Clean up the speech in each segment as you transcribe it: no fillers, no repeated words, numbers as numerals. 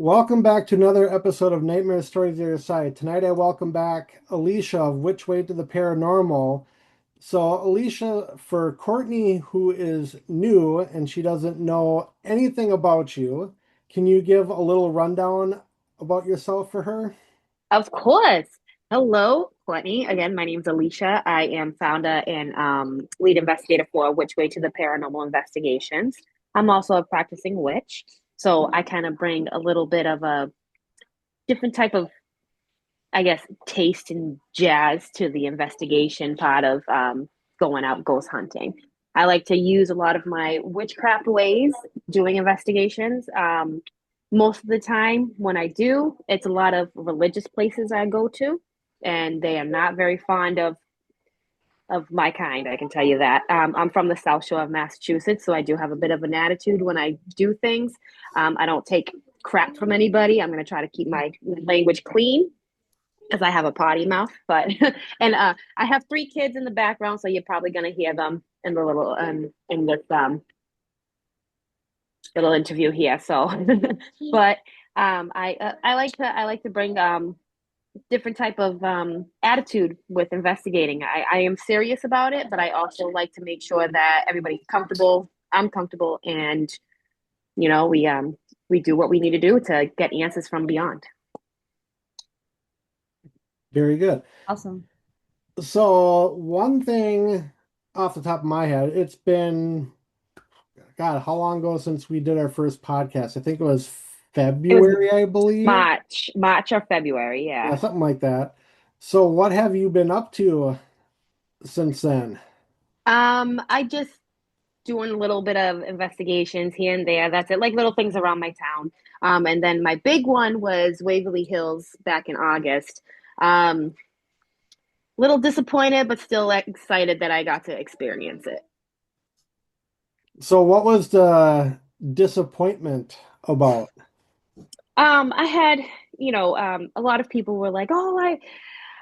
Welcome back to another episode of Nightmare Stories of Your Side. Tonight I welcome back Alicia of Which Way to the Paranormal. So, Alicia, for Courtney, who is new and she doesn't know anything about you, can you give a little rundown about yourself for her? Of course. Hello, Courtney. Again, my name is Alicia. I am founder and lead investigator for Which Way to the Paranormal Investigations. I'm also a practicing witch. So I kind of bring a little bit of a different type of, I guess, taste and jazz to the investigation part of going out ghost hunting. I like to use a lot of my witchcraft ways doing investigations. Most of the time, when I do, it's a lot of religious places I go to, and they are not very fond of my kind. I can tell you that. I'm from the South Shore of Massachusetts, so I do have a bit of an attitude when I do things. I don't take crap from anybody. I'm going to try to keep my language clean because I have a potty mouth. But and I have three kids in the background, so you're probably going to hear them in the little in this little interview here. So, but I like to bring different type of attitude with investigating. I am serious about it, but I also like to make sure that everybody's comfortable. I'm comfortable, and we do what we need to do to get answers from beyond. Very good. Awesome. So, one thing off the top of my head, it's been, God, how long ago since we did our first podcast? I think it was It was February, I believe. March or February, Yeah, yeah. something like that. So, what have you been up to since then? I just doing a little bit of investigations here and there. That's it, like little things around my town. And then my big one was Waverly Hills back in August. Um, little disappointed, but still excited that I got to experience it. So, what was the disappointment about? I had, a lot of people were like, "Oh,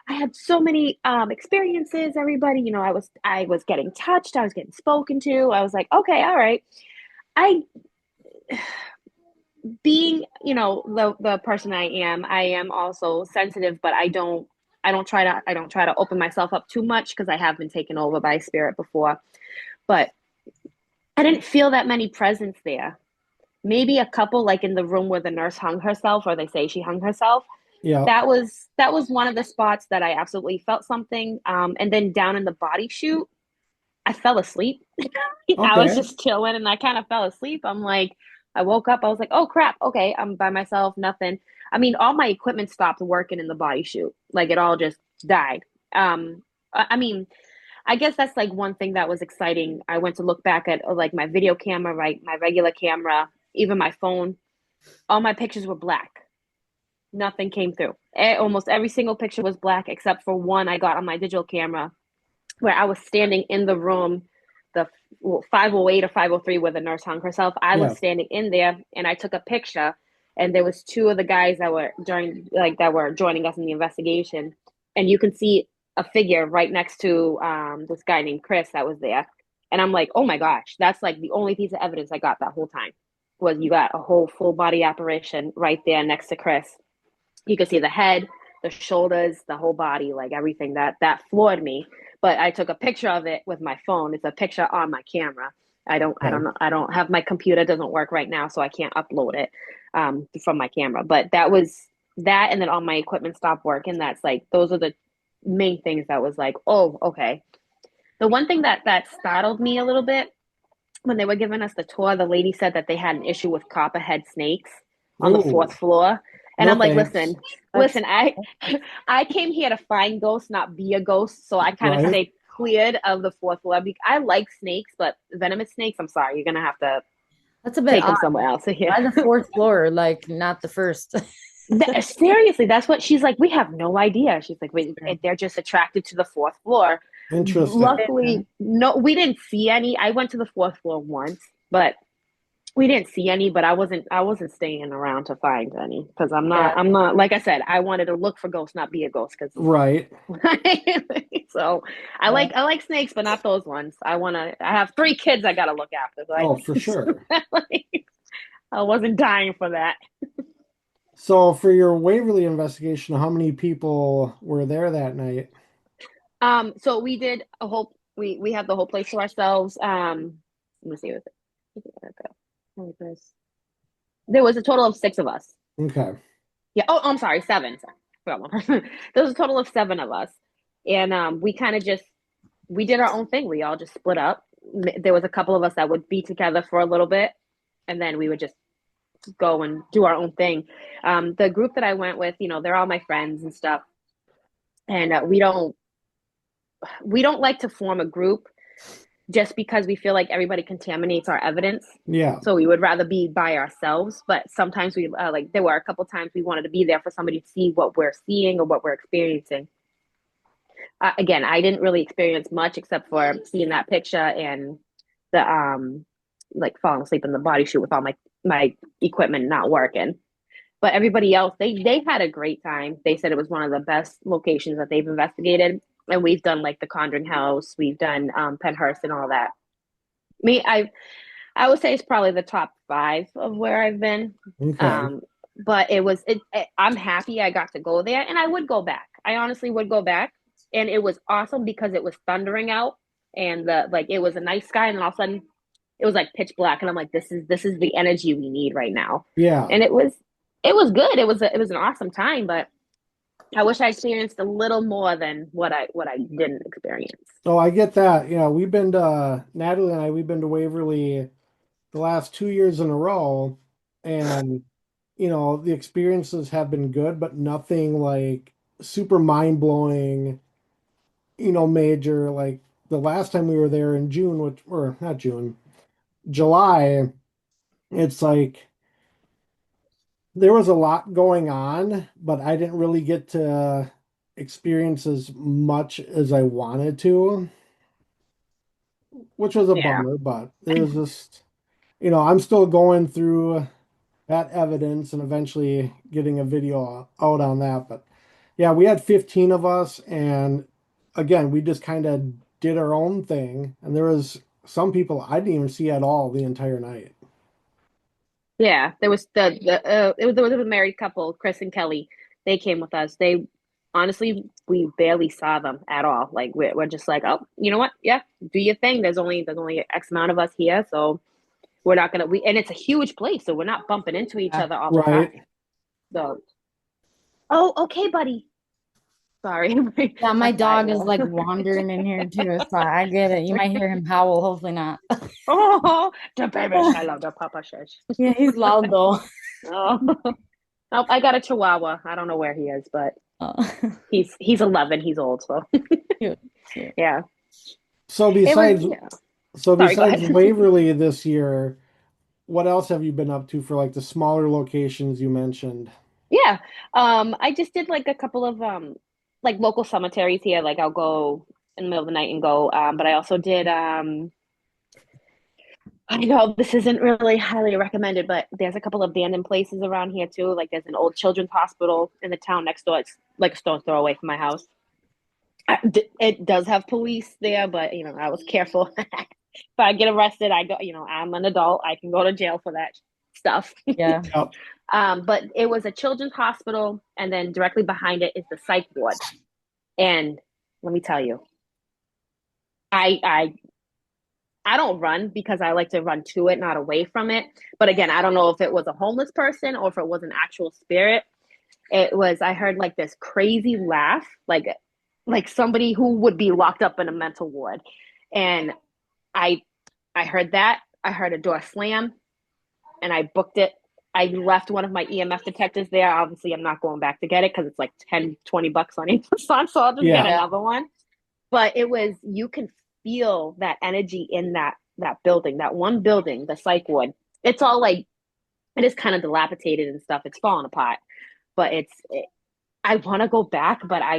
I had so many experiences. Everybody, I was getting touched. I was getting spoken to. I was like, okay, all right. I being the person I am also sensitive, but I don't try to open myself up too much because I have been taken over by spirit before. But I didn't feel that many presents there. Maybe a couple, like in the room where the nurse hung herself, or they say she hung herself. Yeah. That was one of the spots that I absolutely felt something. And then down in the body shoot, I fell asleep. I was Okay. just chilling and I kind of fell asleep. I'm like, I woke up, I was like, oh crap, okay, I'm by myself, nothing. I mean, all my equipment stopped working in the body shoot. Like it all just died. I mean, I guess that's like one thing that was exciting. I went to look back at like my video camera, right? My regular camera, even my phone. All my pictures were black. Nothing came through. Almost every single picture was black except for one I got on my digital camera where I was standing in the room, the 508 or 503 where the nurse hung herself. I Yeah. was standing in there and I took a picture and there was two of the guys that were joining us in the investigation and you can see a figure right next to this guy named Chris that was there. And I'm like, oh my gosh, that's like the only piece of evidence I got that whole time was you got a whole full body apparition right there next to Chris. You could see the head, the shoulders, the whole body, like everything that floored me. But I took a picture of it with my phone. It's a picture on my camera. Okay. I don't have my computer doesn't work right now, so I can't upload it from my camera. But that was that, and then all my equipment stopped working. That's like those are the main things that was like, oh, okay. The one thing that startled me a little bit when they were giving us the tour, the lady said that they had an issue with copperhead snakes on the fourth Ooh, floor. And no I'm like, thanks. listen, That's listen, I came here to find ghosts, not be a ghost. So I kind of Right? stay cleared of the fourth floor. I like snakes, but venomous snakes, I'm sorry, you're gonna have to that's a bit take odd. them somewhere else. Yeah. Why the fourth floor, like not the first? Seriously, that's what she's like. We have no idea. She's like, wait, they're just attracted to the fourth floor. Interesting. Luckily, no, we didn't see any. I went to the fourth floor once, but we didn't see any, but I wasn't staying around to find any because Yeah. I'm not like I said, I wanted to look for ghosts, not be a ghost because Right. so Yeah. I like snakes, but not those ones. I have three kids I gotta look after. So Oh, for sure. like, I wasn't dying for that. So for your Waverly investigation, how many people were there that night? So we did a whole we have the whole place to ourselves. Let me see what it was. There was a total of six of us. Okay. Yeah. Oh, I'm sorry, seven. Sorry. Forgot one person. There was a total of seven of us, and we kind of just we did our own thing. We all just split up. There was a couple of us that would be together for a little bit, and then we would just go and do our own thing. The group that I went with, they're all my friends and stuff, and we don't like to form a group just because we feel like everybody contaminates our evidence. Yeah. So we would rather be by ourselves. But sometimes we like there were a couple times we wanted to be there for somebody to see what we're seeing or what we're experiencing. Again, I didn't really experience much except for seeing that picture and the like falling asleep in the body chute with all my equipment not working. But everybody else, they had a great time. They said it was one of the best locations that they've investigated. And we've done like the Conjuring House, we've done Penhurst and all that. Me, I would say it's probably the top five of where I've been. Okay. Um, but I'm happy I got to go there, and I would go back. I honestly would go back, and it was awesome because it was thundering out, and it was a nice sky, and then all of a sudden it was like pitch black, and I'm like, this is the energy we need right now, Yeah. and it was good. It was an awesome time, but I wish I experienced a little more than what I didn't experience. So I get that. We've been to Natalie and I, we've been to Waverly the last 2 years in a row, and the experiences have been good, but nothing like super mind-blowing, major. Like the last time we were there in June, which or not June, July, it's like there was a lot going on, but I didn't really get to experience as much as I wanted to, which was a Yeah. bummer, but it was just, I'm still going through that evidence and eventually getting a video out on that. But yeah, we had 15 of us, and again, we just kind of did our own thing, and there was some people I didn't even see at all the entire night. Yeah, there was there was a married couple, Chris and Kelly. They came with us. They honestly, we barely saw them at all. Like we're just like, oh, you know what? Yeah, do your thing. There's only X amount of us here, so we're not gonna we and it's a huge place, so we're not bumping into each Yeah. other all the Right. time. So, oh, okay, buddy. Sorry, Yeah, my my dog is firewall. like wandering in here too, so I get it. You might hear him howl, hopefully not. Oh, the baby. I love the Papa Shush. Yeah, he's loud though. Oh. Oh, I got a Chihuahua. I don't know where he is, but Oh, he's 11. He's old, so cute, cute. yeah. So It was besides yeah. so Sorry, go besides ahead. Waverly this year, what else have you been up to for like the smaller locations you mentioned? Yeah. I just did like a couple of like local cemeteries here. Like I'll go in the middle of the night and go. But I also did I know this isn't really highly recommended, but there's a couple of abandoned places around here too. Like there's an old children's hospital in the town next door. It's like a stone's throw away from my house. It does have police there, but I was careful. If I get arrested, I go. I'm an adult. I can go to jail for that stuff. Yeah. Yep. But it was a children's hospital, and then directly behind it is the psych ward. And let me tell you, I I I don't run because I like to run to it, not away from it. But again, I don't know if it was a homeless person or if it was an actual spirit. It was. I heard like this crazy laugh, like somebody who would be locked up in a mental ward, and I I heard that. I heard a door slam, and I booked it. I left one of my EMF detectors there. Obviously, I'm not going back to get it because it's like 10, $20 on Amazon. So I'll just get Yeah. Yeah. another one. But you can feel that energy in that building, that one building, the psych ward. It's all like, it is kind of dilapidated and stuff. It's falling apart. But I want to go back, but I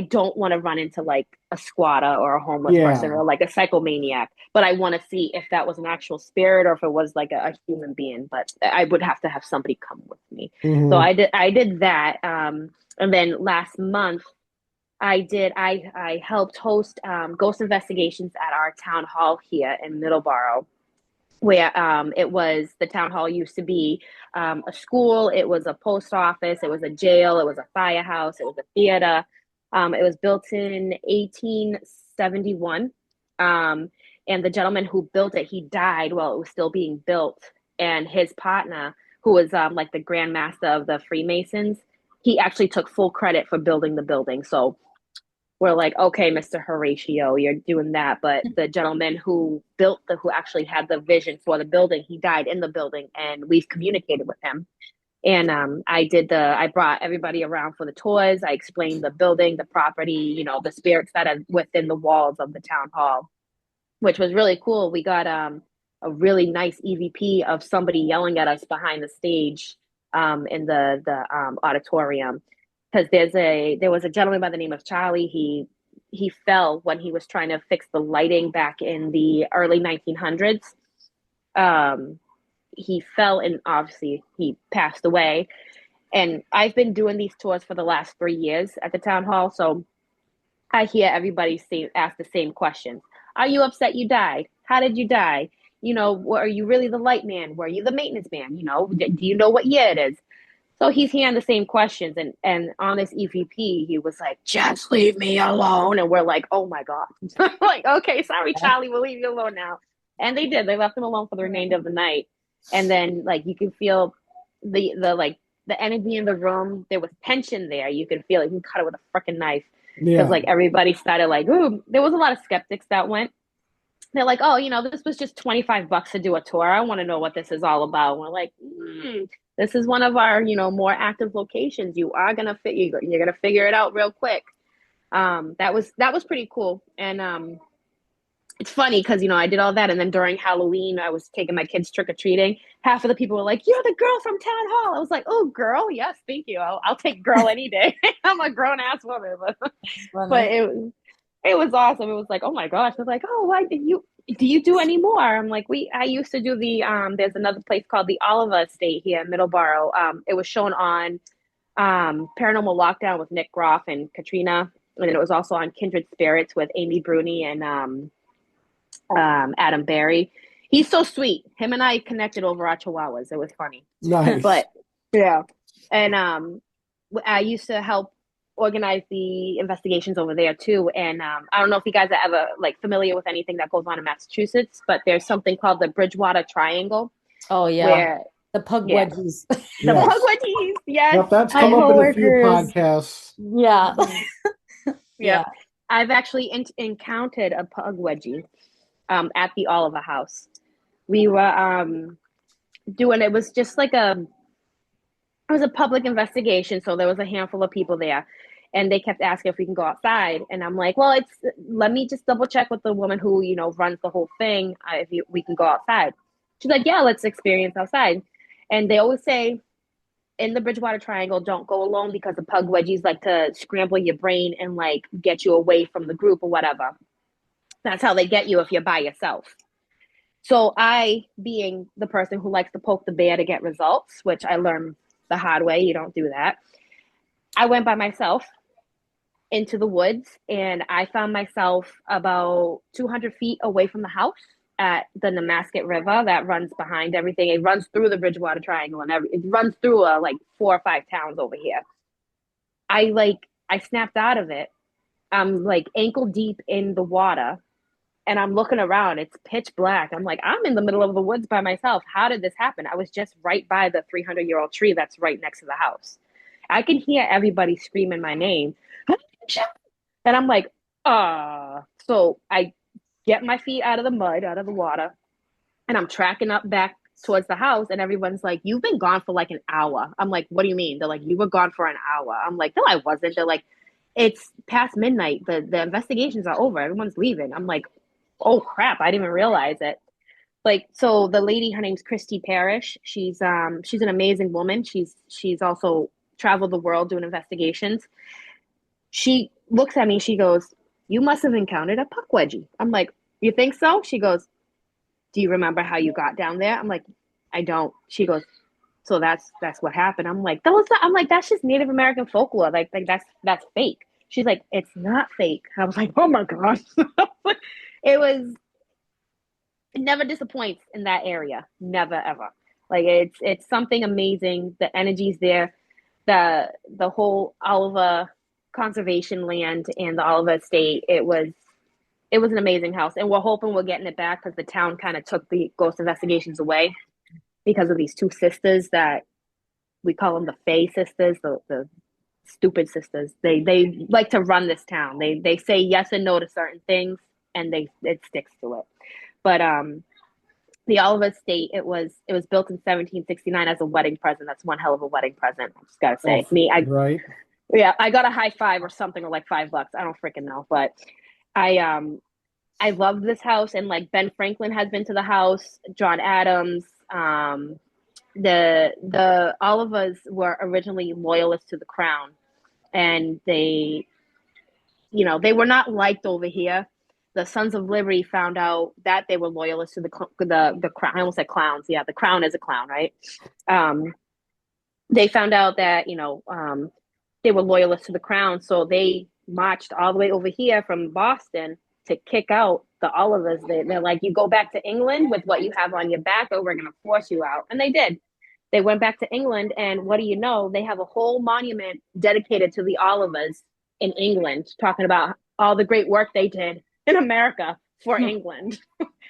don't want to run into like a squatter or a homeless person Yeah. or like a psychomaniac. But I want to see if that was an actual spirit or if it was like a human being. But I would have to have somebody come with me. So Hmm. I did that. And then last month I helped host ghost investigations at our town hall here in Middleborough. where it was the town hall used to be a school, it was a post office, it was a jail, it was a firehouse, it was a theater. It was built in 1871. Um, and the gentleman who built it, he died while it was still being built. And his partner, who was like the Grand Master of the Freemasons, he actually took full credit for building the building. So we're like, okay, Mr. Horatio, you're doing that. But the gentleman who actually had the vision for the building, he died in the building, and we've communicated with him. And I brought everybody around for the tours. I explained the building, the property, the spirits that are within the walls of the town hall, which was really cool. We got a really nice EVP of somebody yelling at us behind the stage in the auditorium, because there was a gentleman by the name of Charlie. He fell when he was trying to fix the lighting back in the early 1900s. Um, he fell, and obviously he passed away. And I've been doing these tours for the last 3 years at the town hall, so I hear everybody ask the same questions. Are you upset you died? How did you die? Are you really the light man? Were you the maintenance man? Do you know what year it is? So he's hearing the same questions. And on this EVP, he was like, just leave me alone. And we're like, oh my God. Like, okay, sorry, Charlie, we'll leave you alone now. And they did. They left him alone for the remainder of the night. And then like you can feel the energy in the room. There was tension there. You could feel it. You can cut it with a freaking knife, because Yeah. like everybody started like, ooh, there was a lot of skeptics that went. They're like, oh, this was just $25 to do a tour. I want to know what this is all about. And we're like, this is one of our, more active locations. You are gonna you're gonna figure it out real quick. That was pretty cool. And it's funny because I did all that, and then during Halloween, I was taking my kids trick or treating. Half of the people were like, "You're the girl from town hall." I was like, "Oh, girl, yes, thank you. I'll take girl any day." I'm a grown ass woman, It's but funny. it was awesome. It was like, oh my gosh. I was like, oh, why do you do any more? I'm like, I used to do there's another place called the Oliver Estate here in Middleborough. It was shown on Paranormal Lockdown with Nick Groff and Katrina. And then it was also on Kindred Spirits with Amy Bruni and Adam Barry. He's so sweet. Him and I connected over our chihuahuas. It was funny. Nice. But yeah. And I used to help organize the investigations over there too. And I don't know if you guys are ever like familiar with anything that goes on in Massachusetts, but there's something called the Bridgewater Triangle, Oh yeah, where the pug yeah, wedgies. the pug Yes. wedgies, yes. Yep, that's My come up in a few coworkers. podcasts. Yeah, Mhm. yeah. Yep. I've actually encountered a pug wedgie at the Oliver House. We were doing it was just like it was a public investigation, so there was a handful of people there, and they kept asking if we can go outside, and I'm like, well, it's let me just double check with the woman who runs the whole thing, we can go outside. She's like, yeah, let's experience outside. And they always say in the Bridgewater Triangle, don't go alone, because the pug wedgies like to scramble your brain and like get you away from the group or whatever. That's how they get you if you're by yourself. So I, being the person who likes to poke the bear to get results, which I learned the hard way, you don't do that. I went by myself into the woods, and I found myself about 200 feet away from the house at the Nemasket River that runs behind everything. It runs through the Bridgewater Triangle, and it runs through like 4 or 5 towns over here. I snapped out of it. I'm like ankle deep in the water, and I'm looking around. It's pitch black. I'm like, I'm in the middle of the woods by myself. How did this happen? I was just right by the 300-year-old tree that's right next to the house. I can hear everybody screaming my name. And I'm like, So I get my feet out of the mud, out of the water, and I'm tracking up back towards the house. And everyone's like, you've been gone for like an hour. I'm like, what do you mean? They're like, you were gone for an hour. I'm like, no, I wasn't. They're like, it's past midnight. The investigations are over. Everyone's leaving. I'm like, oh crap, I didn't even realize it. Like, so the lady, her name's Christy Parrish. She's an amazing woman. She's also traveled the world doing investigations. She looks at me, she goes, you must have encountered a puck wedgie. I'm like, you think so? She goes, do you remember how you got down there? I'm like, I don't. She goes, so that's what happened. I'm like, I'm like, that's just Native American folklore. Like that's fake. She's like, it's not fake. I was like, oh my gosh. it was It never disappoints in that area. Never ever. Like it's something amazing. The energy's there. The whole Oliver conservation land and the Oliver estate. It was an amazing house, and we're hoping we're getting it back because the town kind of took the ghost investigations away because of these two sisters that we call them the Fae sisters, the stupid sisters. They like to run this town. They say yes and no to certain things, and it sticks to it. But the Oliver estate, it was built in 1769 as a wedding present. That's one hell of a wedding present. I just gotta say, right. yeah, I got a high five or something, or like $5. I don't freaking know, but I I love this house, and like Ben Franklin has been to the house, John Adams, the all of us were originally loyalists to the crown, and they were not liked over here. The Sons of Liberty found out that they were loyalists to the crown. I almost said clowns. Yeah, the crown is a clown, right? Um, they found out that they were loyalists to the crown, so they marched all the way over here from Boston to kick out the Olivers. They're like, you go back to England with what you have on your back, or we're going to force you out. And they did. They went back to England, and what do you know? They have a whole monument dedicated to the Olivers in England, talking about all the great work they did in America for England.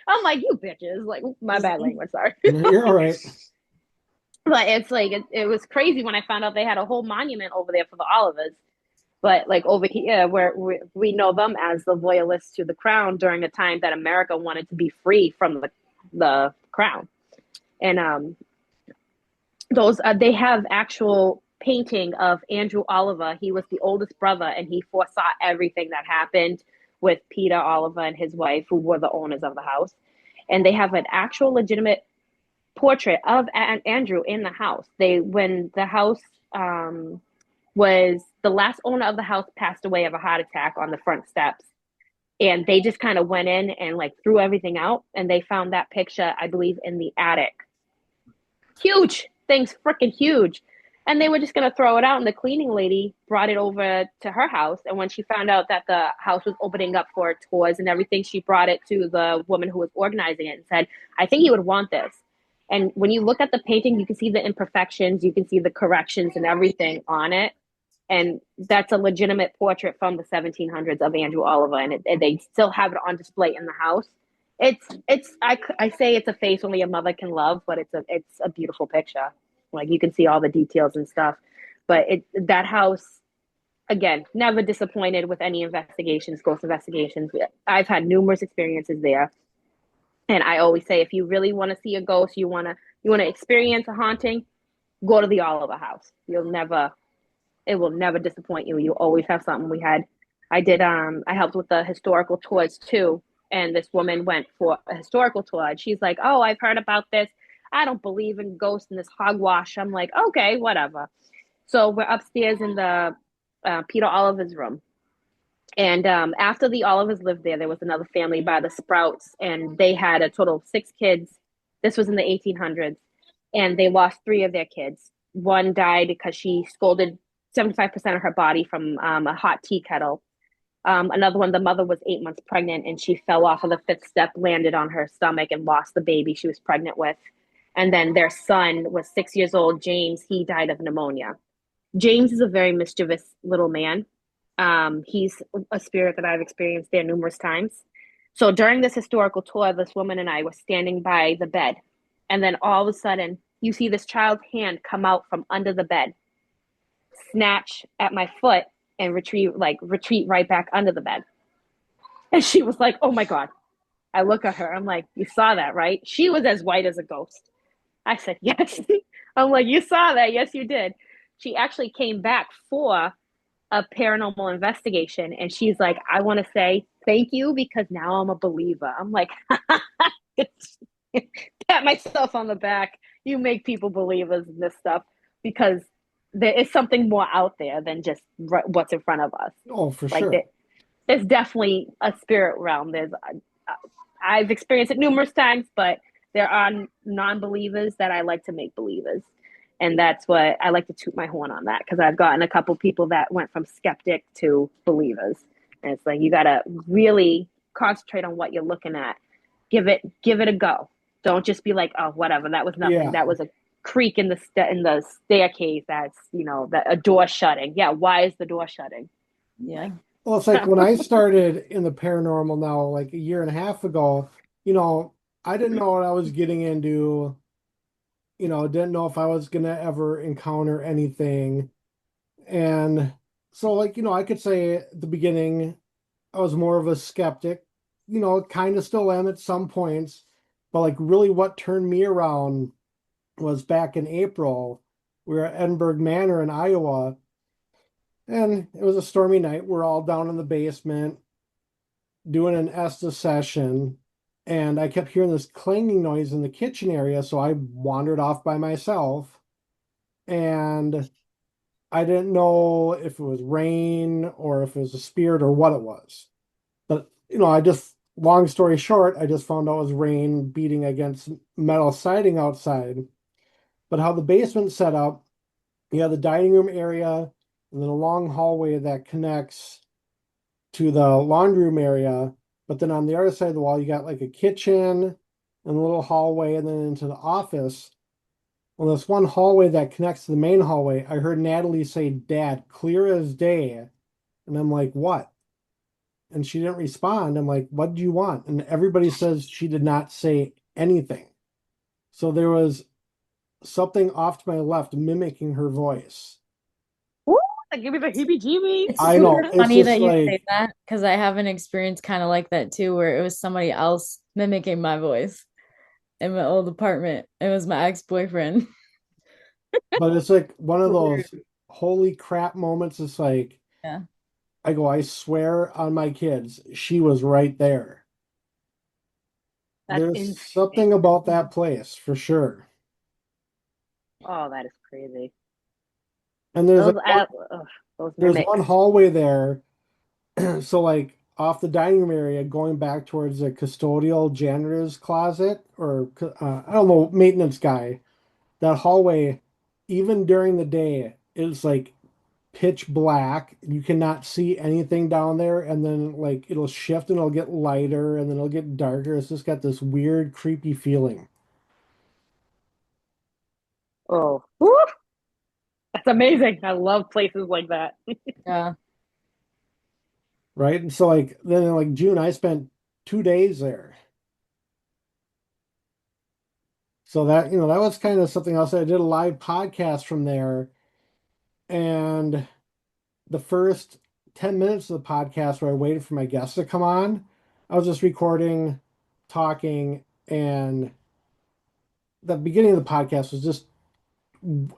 I'm like, you bitches. Like, my bad language, sorry. You're all right. But it's like, it was crazy when I found out they had a whole monument over there for the Olivers. But like over here, where we know them as the loyalists to the crown during a time that America wanted to be free from the crown. And those they have actual painting of Andrew Oliver. He was the oldest brother, and he foresaw everything that happened with Peter Oliver and his wife, who were the owners of the house. And they have an actual legitimate portrait of Andrew in the house. When the house was the last owner of the house passed away of a heart attack on the front steps, and they just kind of went in and like threw everything out, and they found that picture, I believe, in the attic. Huge things, freaking huge. And they were just going to throw it out, and the cleaning lady brought it over to her house. And when she found out that the house was opening up for tours and everything, she brought it to the woman who was organizing it and said, I think you would want this. And when you look at the painting, you can see the imperfections, you can see the corrections and everything on it. And that's a legitimate portrait from the 1700s of Andrew Oliver, and they still have it on display in the house. I say it's a face only a mother can love, but it's a beautiful picture. Like, you can see all the details and stuff. But that house, again, never disappointed with any investigations, ghost investigations. I've had numerous experiences there. And I always say, if you really want to see a ghost, you want to experience a haunting, go to the Oliver house. It will never disappoint you. You always have something. I helped with the historical tours too. And this woman went for a historical tour, and she's like, oh, I've heard about this. I don't believe in ghosts and this hogwash. I'm like, okay, whatever. So we're upstairs in the Peter Oliver's room. And after the Olivers lived there was another family by the Sprouts, and they had a total of 6 kids. This was in the 1800s, and they lost 3 of their kids. One died because she scolded 75% of her body from a hot tea kettle. Another one, the mother was 8 months pregnant, and she fell off of the 5th step, landed on her stomach, and lost the baby she was pregnant with. And then their son was 6 years old, James. He died of pneumonia. James is a very mischievous little man. He's a spirit that I've experienced there numerous times. So during this historical tour, this woman and I were standing by the bed. And then all of a sudden, you see this child's hand come out from under the bed, snatch at my foot, and retreat right back under the bed. And she was like, oh my God. I look at her. I'm like, you saw that, right? She was as white as a ghost. I said, yes. I'm like, you saw that. Yes, you did. She actually came back for a paranormal investigation. And she's like, I want to say thank you because now I'm a believer. I'm like, pat myself on the back. You make people believers in this stuff because there is something more out there than just what's in front of us. Oh, for sure. There's definitely a spirit realm. I've experienced it numerous times, but there are non-believers that I like to make believers. And that's what I like to toot my horn on that, because I've gotten a couple people that went from skeptic to believers. And it's like, you got to really concentrate on what you're looking at. give it a go. Don't just be like, oh, whatever, that was nothing. Yeah. That was a creak in the staircase. That's that a door shutting. Yeah, why is the door shutting? Yeah. Like, Well, it's like when I started in the paranormal now, like a year and a half ago, you know, I didn't know what I was getting into, didn't know if I was gonna ever encounter anything. And so like, I could say at the beginning I was more of a skeptic, kind of still am at some points, but like really what turned me around was back in April. We were at Edinburgh Manor in Iowa, and it was a stormy night. We're all down in the basement doing an Estes session, and I kept hearing this clanging noise in the kitchen area, so I wandered off by myself, and I didn't know if it was rain or if it was a spirit or what it was. But, long story short, I just found out it was rain beating against metal siding outside. But how the basement's set up, you have the dining room area and then a long hallway that connects to the laundry room area. But then on the other side of the wall, you got like a kitchen and a little hallway and then into the office. Well, this one hallway that connects to the main hallway, I heard Natalie say, "Dad, clear as day." And I'm like, "What?" And she didn't respond. I'm like, "What do you want?" And everybody says she did not say anything. So there was something off to my left mimicking her voice. woo, that give me the heebie-jeebies. It's I super know. It's funny just that you say like, that because I have an experience kind of like that too, where it was somebody else mimicking my voice in my old apartment. It was my ex-boyfriend. but it's like one of Weird. those holy crap moments. It's like, Yeah. I go, I swear on my kids, she was right there. That's There's something insane. about that place for sure. Oh, that is crazy. And there's Those like one, ugh, those there's one mimics. hallway there. So like off the dining room area, going back towards the custodial janitor's closet or I don't know, maintenance guy. That hallway, even during the day, is like pitch black. You cannot see anything down there, and then like it'll shift and it'll get lighter and then it'll get darker. It's just got this weird, creepy feeling, Oh, woo, that's amazing. I love places like that. Yeah. right? And so like then in like June, I spent 2 days there. So that, that was kind of something else. I did a live podcast from there, and the first 10 minutes of the podcast where I waited for my guests to come on, I was just recording, talking, and the beginning of the podcast was just,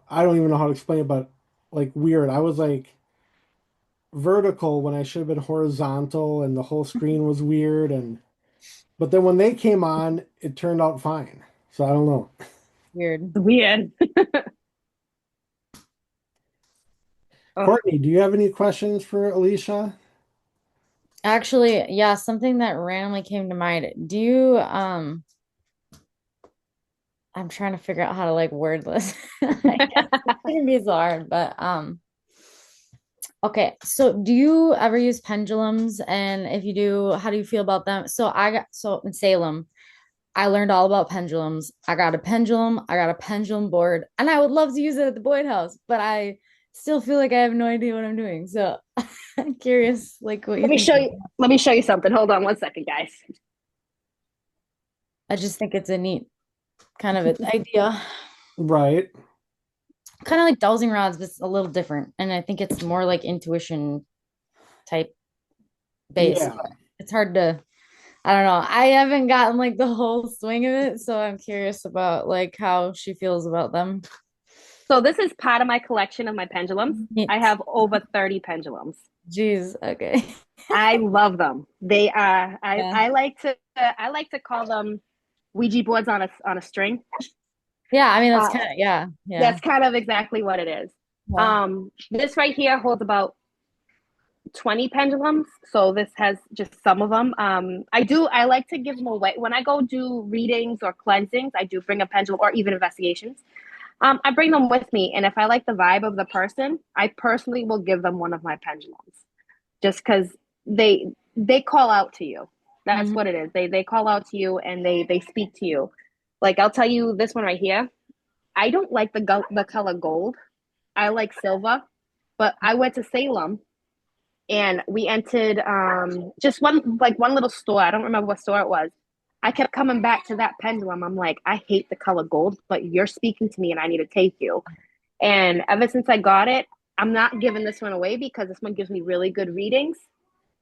I don't even know how to explain it, but like weird. I was like vertical when I should have been horizontal, and the whole screen was weird. But then when they came on, it turned out fine. So I don't know. Weird. Weird. Oh, Courtney, do you have any questions for Alicia? Actually, yeah, something that randomly came to mind. Do you I'm trying to figure out how to like word this. I guess it's gonna be so hard, but okay. So do you ever use pendulums? And if you do, how do you feel about them? So in Salem, I learned all about pendulums. I got a pendulum, I got a pendulum board, and I would love to use it at the Boyd House, but I still feel like I have no idea what I'm doing. So I'm curious, like what you let me think. show you. Let me show you something. Hold on one second, guys. I just think it's a neat kind of an idea. Right. Kind of like dowsing rods, but it's a little different. And I think it's more like intuition type based. Yeah. But it's hard to, I don't know. I haven't gotten like the whole swing of it, so I'm curious about like how she feels about them. So this is part of my collection of my pendulums. I Neat. have over 30 pendulums. Jeez. Okay. I love them. They are. Yeah. I like to call them Ouija boards on a string. Yeah. I mean, that's Uh, kind of, yeah. Yeah. that's kind of exactly what it is. Yeah. This right here holds about 20 pendulums. So this has just some of them. I like to give them away when I go do readings or cleansings. I do bring a pendulum or even investigations. I bring them with me, and if I like the vibe of the person, I personally will give them one of my pendulums, just because they call out to you. That's Mhm. what it is. They call out to you and they speak to you. Like I'll tell you this one right here. I don't like the color gold. I like silver, but I went to Salem and we entered just one little store. I don't remember what store it was. I kept coming back to that pendulum. I'm like, I hate the color gold, but you're speaking to me and I need to take you. And ever since I got it, I'm not giving this one away because this one gives me really good readings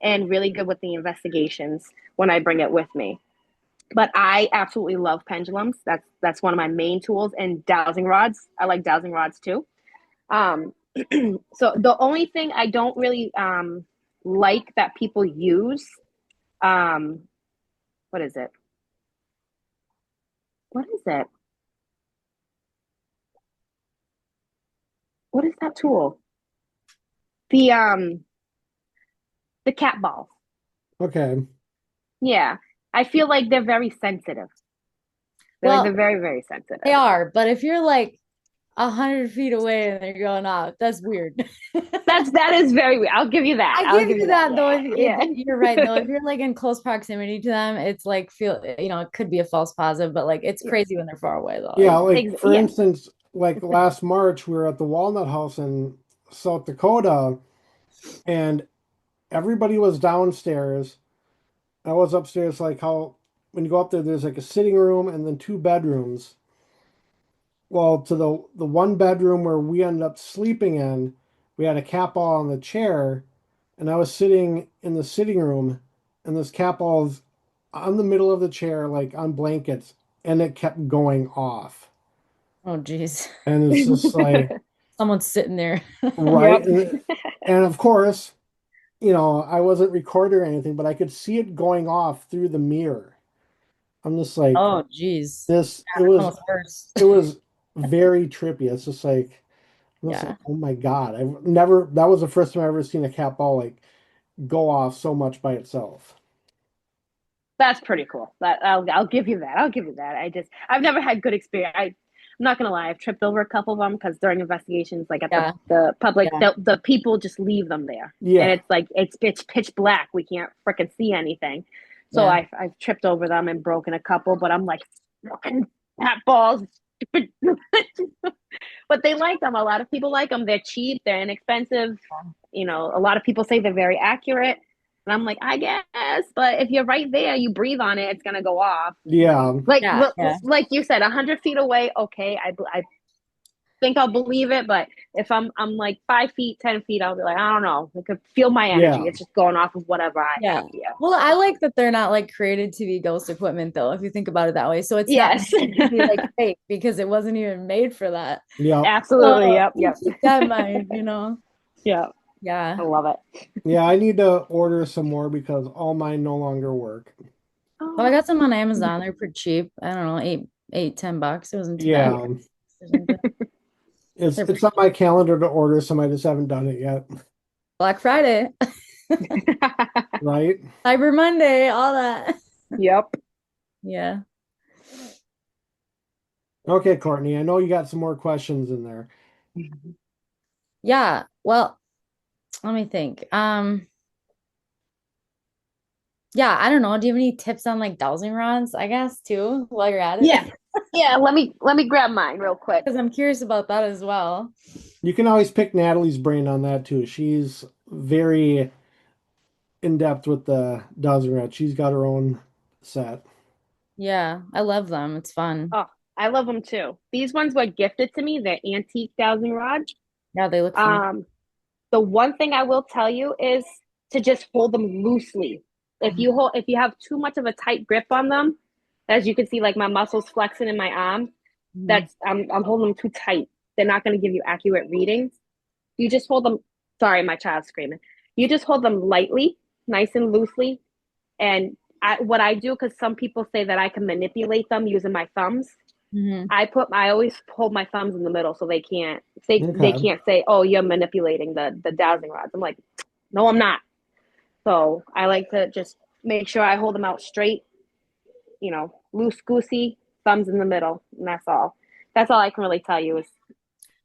and really good with the investigations when I bring it with me. But I absolutely love pendulums. That's one of my main tools, and dowsing rods. I like dowsing rods too. Um, so the only thing I don't really like that people use, um, what is it? What is it? What is that tool? The um the cat balls. Okay. Yeah, I feel like they're very sensitive. They're Well, very very they sensitive. are, but if you're like 100 feet away and they're going off, that's weird. That is very weird. I'll give you that. I I'll give give you you that. that though. Yeah, You're right though. If you're like in close proximity to them, it's like it could be a false positive, but like it's yeah, crazy when they're far away though. Yeah, like for yeah. instance, like last March, we were at the Walnut House in South Dakota, and everybody was downstairs. I was upstairs, like how when you go up there, there's like a sitting room and then two bedrooms. Well, to the one bedroom where we ended up sleeping in, we had a cat ball on the chair, and I was sitting in the sitting room, and this cat ball's on the middle of the chair, like on blankets, and it kept going off. Oh geez. And it's just like, Someone's sitting there. right. Yep. And of course, I wasn't recording or anything, but I could see it going off through the mirror. I'm just like, Oh geez. this, Yeah, that's almost worse. it was very trippy. It's just like, I'm just like, Yeah. oh my God. That was the first time I've ever seen a cat ball like go off so much by itself. That's pretty cool. That I'll give you that. I'll give you that. I've never had good experience. I'm not gonna lie. I've tripped over a couple of them because during investigations, like at Yeah. the public, Yeah. the people just leave them there, and Yeah. it's like it's pitch black. We can't freaking see anything. So Yeah. I've tripped over them and broken a couple, but I'm like fucking cat balls. But they like them. A lot of people like them. They're cheap. They're inexpensive. A lot of people say they're very accurate. And I'm like, I guess, but if you're right there, you breathe on it, it's gonna go off. Yeah. Like Yeah. Yeah. like you said, 100 feet away, okay, I think I'll believe it. But if I'm like 5 feet, 10 feet, I'll be like, I don't know. I could feel my energy. Yeah. It's just going off of whatever I Yeah. have here. Well, I like that they're not like created to be ghost equipment though, if you think about it that way. So it's not Yes, meant to be like fake because it wasn't even made for that. Yep. absolutely. So Yep, yep, keep that in mind. yep. I Yeah. love it. Yeah. I need to order some more because all mine no longer work. Well, I Oh, got some on Amazon. They're pretty cheap. I don't know, eight, $10. It wasn't too bad. Yeah. yeah. Or something. It's They're it's pretty on my calendar to order some. I just haven't done it yet. Black Friday, Right? Cyber Monday, all that. Yep. Yeah. Okay, Courtney. I know you got some more questions in there. Yeah. Well, let me think. Yeah, I don't know. Do you have any tips on like dowsing rods, I guess, too, while you're at Yeah. it? Yeah. Let me grab mine real quick. Because I'm curious about that as well. You can always pick Natalie's brain on that too. She's very in depth with the dowsing rod. She's got her own set. Yeah, I love them. It's fun. Oh, I love them too. These ones were gifted to me. They're antique dowsing rods. Yeah, they look fun. Um, the one thing I will tell you is to just hold them loosely. If you have too much of a tight grip on them, as you can see, like my muscles flexing in my arm, Mhm. I'm holding them too tight. They're not going to give you accurate readings. You just hold them. Sorry, my child's screaming. You just hold them lightly, nice and loosely. And what I do, because some people say that I can manipulate them using my thumbs. Mhm. I always hold my thumbs in the middle so they Okay. can't say, oh, you're manipulating the dowsing rods. I'm like, no, I'm not. So I like to just make sure I hold them out straight, loose goosey, thumbs in the middle, and that's all. That's all I can really tell you is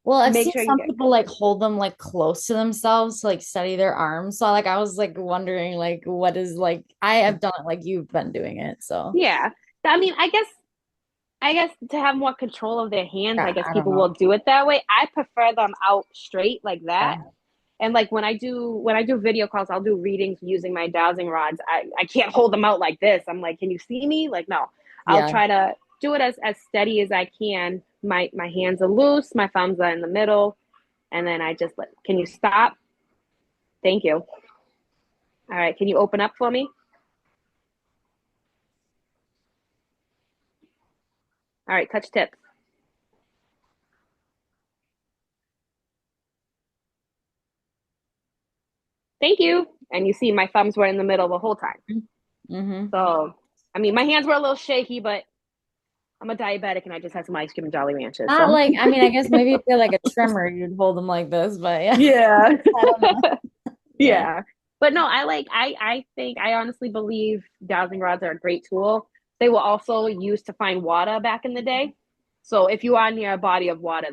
Well, I've Make seen sure you some get. people like hold them like close to themselves to like steady their arms. So like I was like wondering like what is like I have done it like you've been doing it. So Yeah. I mean, I guess to have more control of their hands, I yeah, guess I don't people know. will do it that way. I prefer them out straight like Yeah. that. And like when I do video calls, I'll do readings using my dowsing rods. I can't hold them out like this. I'm like, can you see me? Like, no. I'll Yeah. try to do it as steady as I can. My hands are loose, my thumbs are in the middle, and then I just like, can you stop? Thank you. All right, can you open up for me? All right, touch tips. Thank you. And you see my thumbs were in the middle the whole time. Mm-hmm. So, I mean, my hands were a little shaky, but I'm a diabetic and I just had some ice cream and Jolly Ranchers. Not So, like I mean, I guess maybe if you're like a trimmer, you'd hold them like this, but yeah. yeah. I don't know. Yeah. Yeah. But no, I think I honestly believe dowsing rods are a great tool. They were also used to find water back in the day. So if you are near a body of water,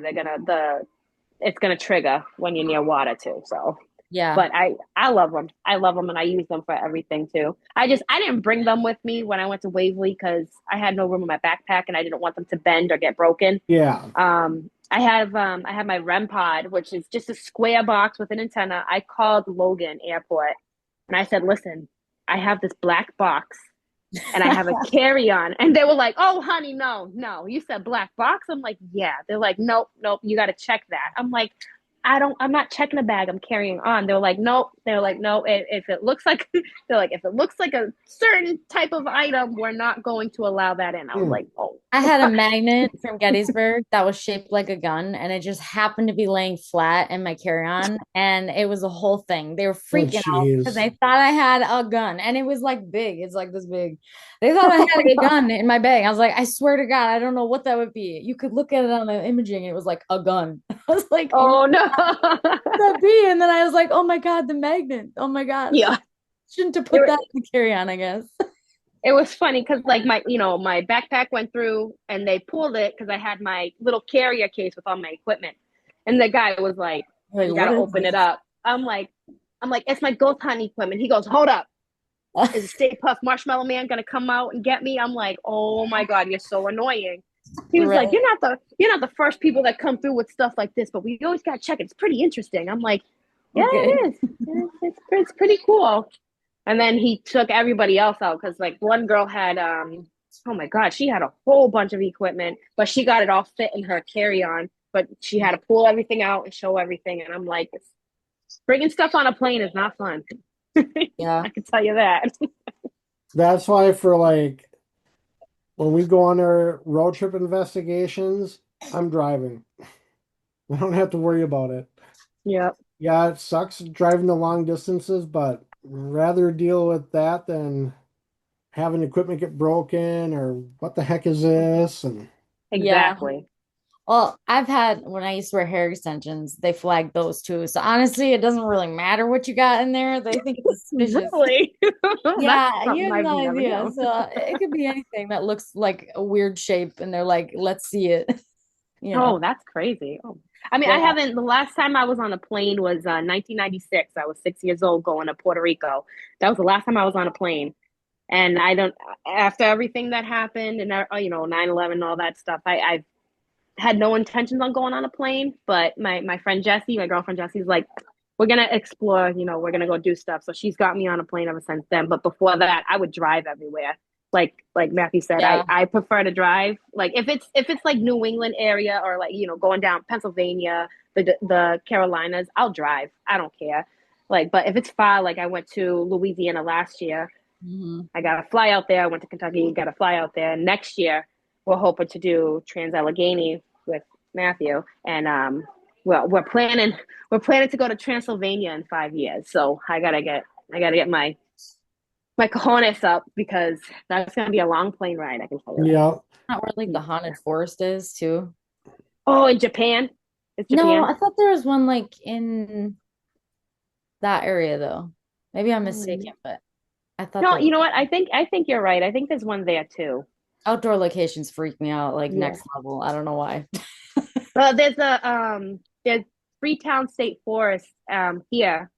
it's gonna trigger when you're near water too. So Yeah. but I love them. I love them and I use them for everything too. I didn't bring them with me when I went to Waverly because I had no room in my backpack and I didn't want them to bend or get broken. Yeah. I have my REM pod, which is just a square box with an antenna. I called Logan Airport and I said, "Listen, I have this black box and I have a carry-on." And they were like, "Oh, honey, no, no. You said black box?" I'm like, "Yeah." They're like, "Nope, nope, you got to check that." I'm like, I'm not checking a bag. I'm carrying on. They're like, "Nope." They're like, "No, if it looks like," they're like, "if it looks like a certain type of item, we're not going to allow that in." I was Hmm. like, "Oh." I had a magnet from Gettysburg that was shaped like a gun, and it just happened to be laying flat in my carry-on, and it was a whole thing. They were Oh, freaking out because jeez. they thought I had a gun, and it was like big. It's like this big. They thought I Oh had my a God. gun in my bag. I was like, I swear to God, I don't know what that would be. You could look at it on the imaging. It was like a gun. I was like, oh my, Oh no. what could that be? And then I was like, oh my God, the magnet. Oh my God, Yeah. shouldn't have put It, that in the carry-on, I guess. it was funny because like my backpack went through and they pulled it because I had my little carrier case with all my equipment. And the guy was like, Like, "You what gotta is open it this? up." I'm like, "It's my ghost hunting equipment." He goes, "Hold up. Is Stay Puft Marshmallow Man gonna come out and get me?" I'm like, "Oh my God, you're so annoying." He was like, Right. "You're not the first people that come through with stuff like this, but we always gotta check it. It's pretty interesting." I'm like, "Yeah, Okay. it is. It's pretty cool." And then he took everybody else out because like one girl had oh my God, she had a whole bunch of equipment, but she got it all fit in her carry-on, but she had to pull everything out and show everything. And I'm like, bringing stuff on a plane is not fun. Yeah. I can tell you that. That's why for like when we go on our road trip investigations, I'm driving. I don't have to worry about it. Yep. Yeah, it sucks driving the long distances, but rather deal with that than having equipment get broken or what the heck is this? And Yeah. Exactly. Well, I've had when I used to wear hair extensions, they flagged those too. So honestly, it doesn't really matter what you got in there. They think it's suspicious. Really? That's Yeah, you something have I've no never idea. known. So it could be anything that looks like a weird shape, and they're like, "Let's see it." You know? Oh, that's crazy. Oh. I mean, I Yeah. haven't, the last time I was on a plane was 1996. I was 6 years old going to Puerto Rico. That was the last time I was on a plane. And I don't, after everything that happened and, 9/11 and all that stuff, I've had no intentions on going on a plane. But my friend Jessie, my girlfriend Jessie's like, we're going to explore, we're going to go do stuff. So she's got me on a plane ever since then. But before that, I would drive everywhere. Like Matthew said, I, Yeah. I prefer to drive. Like if it's like New England area or like, going down Pennsylvania, the Carolinas, I'll drive. I don't care. Like, but if it's far, like I went to Louisiana last year, Hmm. I got to fly out there. I went to Kentucky, got to fly out there. Next year, we're hoping to do Trans Allegheny with Matthew, and well, we're planning to go to Transylvania in 5 years. So I gotta get my cojones up because that's gonna be a long plane ride. I can tell you that. yeah, Not where like the haunted forest is too. Oh, in Japan, it's No, Japan. I thought there was one like in that area though. Maybe I'm Um, mistaken, but I thought no, there was you know what? I think you're right. I think there's one there too. outdoor locations freak me out like Yeah. next level. I don't know why. There's a there's Freetown State Forest here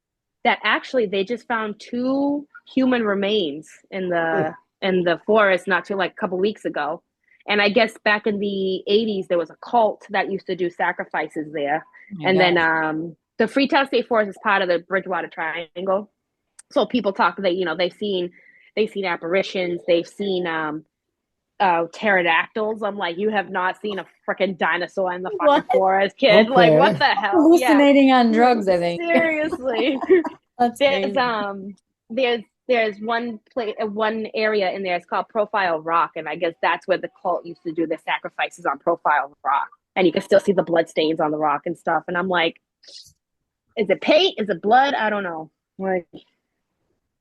that actually they just found two human remains in the forest not too like a couple weeks ago. And I guess back in the 80s there was a cult that used to do sacrifices there. Oh my And then gosh. the Freetown State Forest is part of the Bridgewater Triangle. So people talk that they've seen apparitions, they've seen pterodactyls. I'm like, you have not seen a freaking dinosaur in the fucking What? forest, kid. Like, what Okay. the hell? Yeah, Hallucinating on drugs, I think. seriously. That's There's crazy. there's one place, one area in there. It's called Profile Rock, and I guess that's where the cult used to do their sacrifices on Profile Rock. And you can still see the blood stains on the rock and stuff. And I'm like, is it paint? Is it blood? I don't know. Like,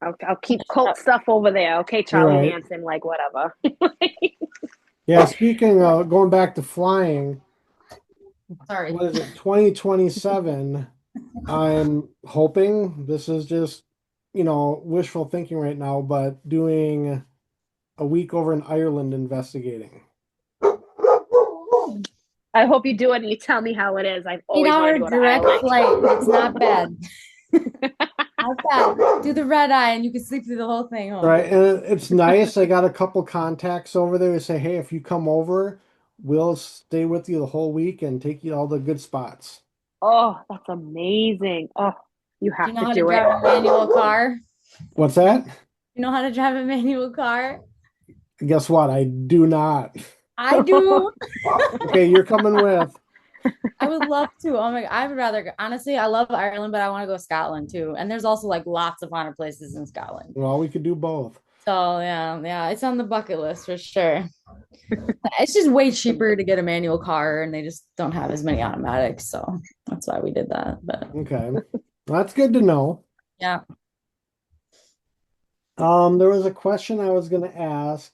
I'll keep cult stuff over there. Okay, Charlie Right. Manson, like whatever. Yeah, speaking of going back to flying, Sorry. what is it, 2027? I'm hoping this is just, wishful thinking right now, but doing a week over in Ireland investigating. I hope you do it and you tell me how it is. I've Eight always wanted hour to go to direct Ireland. flight. It's not bad. Not bad. Do the red eye and you can sleep through the whole thing, Right. hopefully. And it's nice. I got a couple contacts over there who say, hey, if you come over, we'll stay with you the whole week and take you to all the good spots. Oh, that's amazing. Oh, you Do you have know to how to do it. drive a manual car? What's that? You know how to drive a manual car? Guess what? I do not. I do. Okay, you're coming with. I would love to. Oh my, I would rather go. Honestly, I love Ireland, but I want to go Scotland too. And there's also like lots of haunted places in Scotland. Well, we could do both. So yeah, it's on the bucket list for sure. It's just way cheaper to get a manual car, and they just don't have as many automatics. So that's why we did that. But Okay. That's good to know. yeah, There was a question I was going to ask,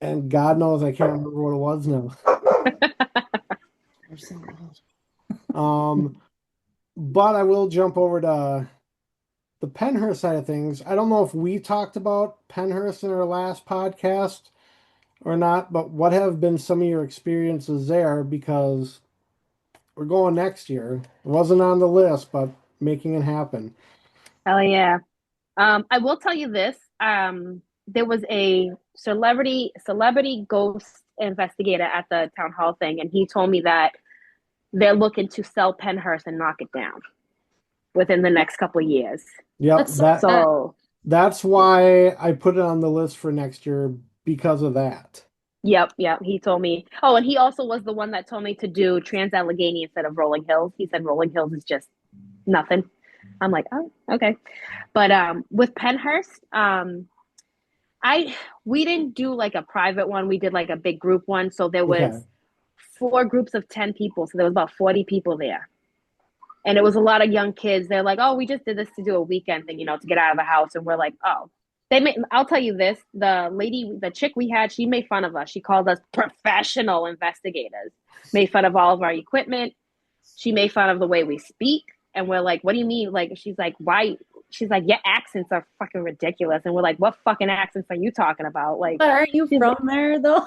and God knows I can't remember what it was now. Um, but I will jump over to the Penhurst side of things. I don't know if we talked about Penhurst in our last podcast or not, but what have been some of your experiences there? Because we're going next year. It wasn't on the list, but making it happen. Hell yeah. I will tell you this. There was a celebrity ghost investigator at the town hall thing, and he told me that they're looking to sell Penhurst and knock it down within the next couple of years. Yep, that's so that sad. So, that's why I put it on the list for next year because of that. yep. He told me. Oh, and he also was the one that told me to do Trans Allegheny instead of Rolling Hills. He said Rolling Hills is just nothing. I'm like, oh, okay. But with Penhurst, I we didn't do like a private one. We did like a big group one. So there Okay. was four groups of 10 people. So there was about 40 people there. And it was a lot of young kids. They're like, oh, we just did this to do a weekend thing, to get out of the house. And we're like, oh. I'll tell you this, the chick we had, she made fun of us. She called us professional investigators, made fun of all of our equipment. She made fun of the way we speak. And we're like, what do you mean? Like, she's like, why? She's like, your accents are fucking ridiculous. And we're like, what fucking accents are you talking about? Like, But aren't you she's from there though?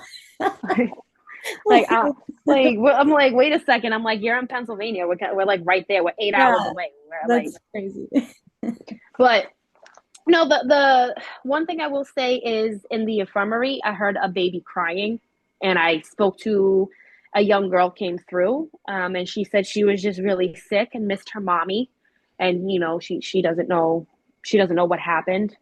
like, I'm like, wait a second. I'm like, you're in Pennsylvania. We're like right there. We're 8 hours Yeah, away. We're like, that's crazy. but no, the one thing I will say is in the infirmary, I heard a baby crying, and I spoke to a young girl came through, and she said she was just really sick and missed her mommy, and she doesn't know what happened,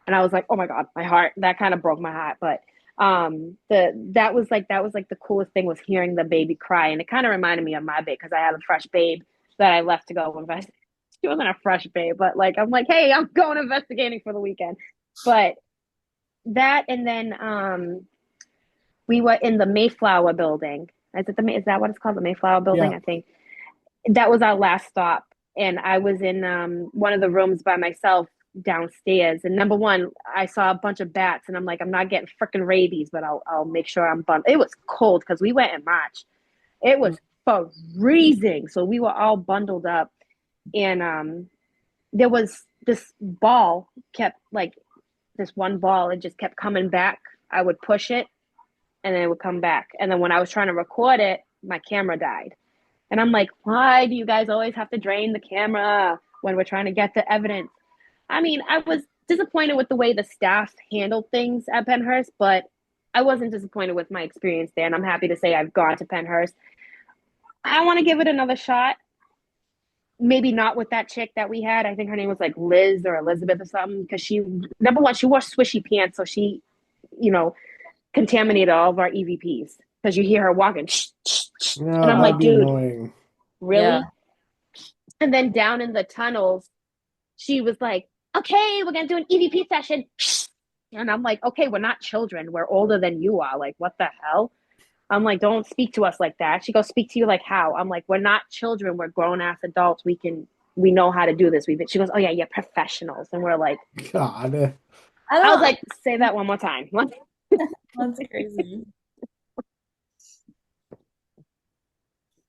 and I was like, oh my god, my heart that kind of broke my heart, but that was like the coolest thing was hearing the baby cry, and it kind of reminded me of my baby because I had a fresh babe that I left to go invest. She wasn't a fresh babe, but like I'm like, hey, I'm going investigating for the weekend. But that and then we were in the Mayflower building. Is that what it's called? The Mayflower building, Yeah. I think. That was our last stop. And I was in one of the rooms by myself downstairs. And number one, I saw a bunch of bats, and I'm like, I'm not getting freaking rabies, but I'll make sure I'm bundled. It was cold because we went in March. It was freezing, so we were all bundled up, and there was this ball kept like this one ball. It just kept coming back. I would push it, and then it would come back. And then when I was trying to record it, my camera died. And I'm like, why do you guys always have to drain the camera when we're trying to get the evidence? I mean, I was disappointed with the way the staff handled things at Pennhurst, but I wasn't disappointed with my experience there. And I'm happy to say I've gone to Pennhurst. I want to give it another shot. Maybe not with that chick that we had. I think her name was like Liz or Elizabeth or something. Because she, number one, she wore swishy pants. So she, you know, contaminated all of our EVPs. Because you hear her walking. And No, I'm that'd like, be dude, annoying. Yeah. really? And then down in the tunnels, she was like, okay, we're going to do an EVP session. And I'm like, okay, we're not children. We're older than you are. Like, what the hell? I'm like, don't speak to us like that. She goes, speak to you like how? I'm like, we're not children. We're grown ass adults. We know how to do this. She goes, oh yeah, you're professionals. And we're like, God. I I was don't like, say that one more time. That's crazy.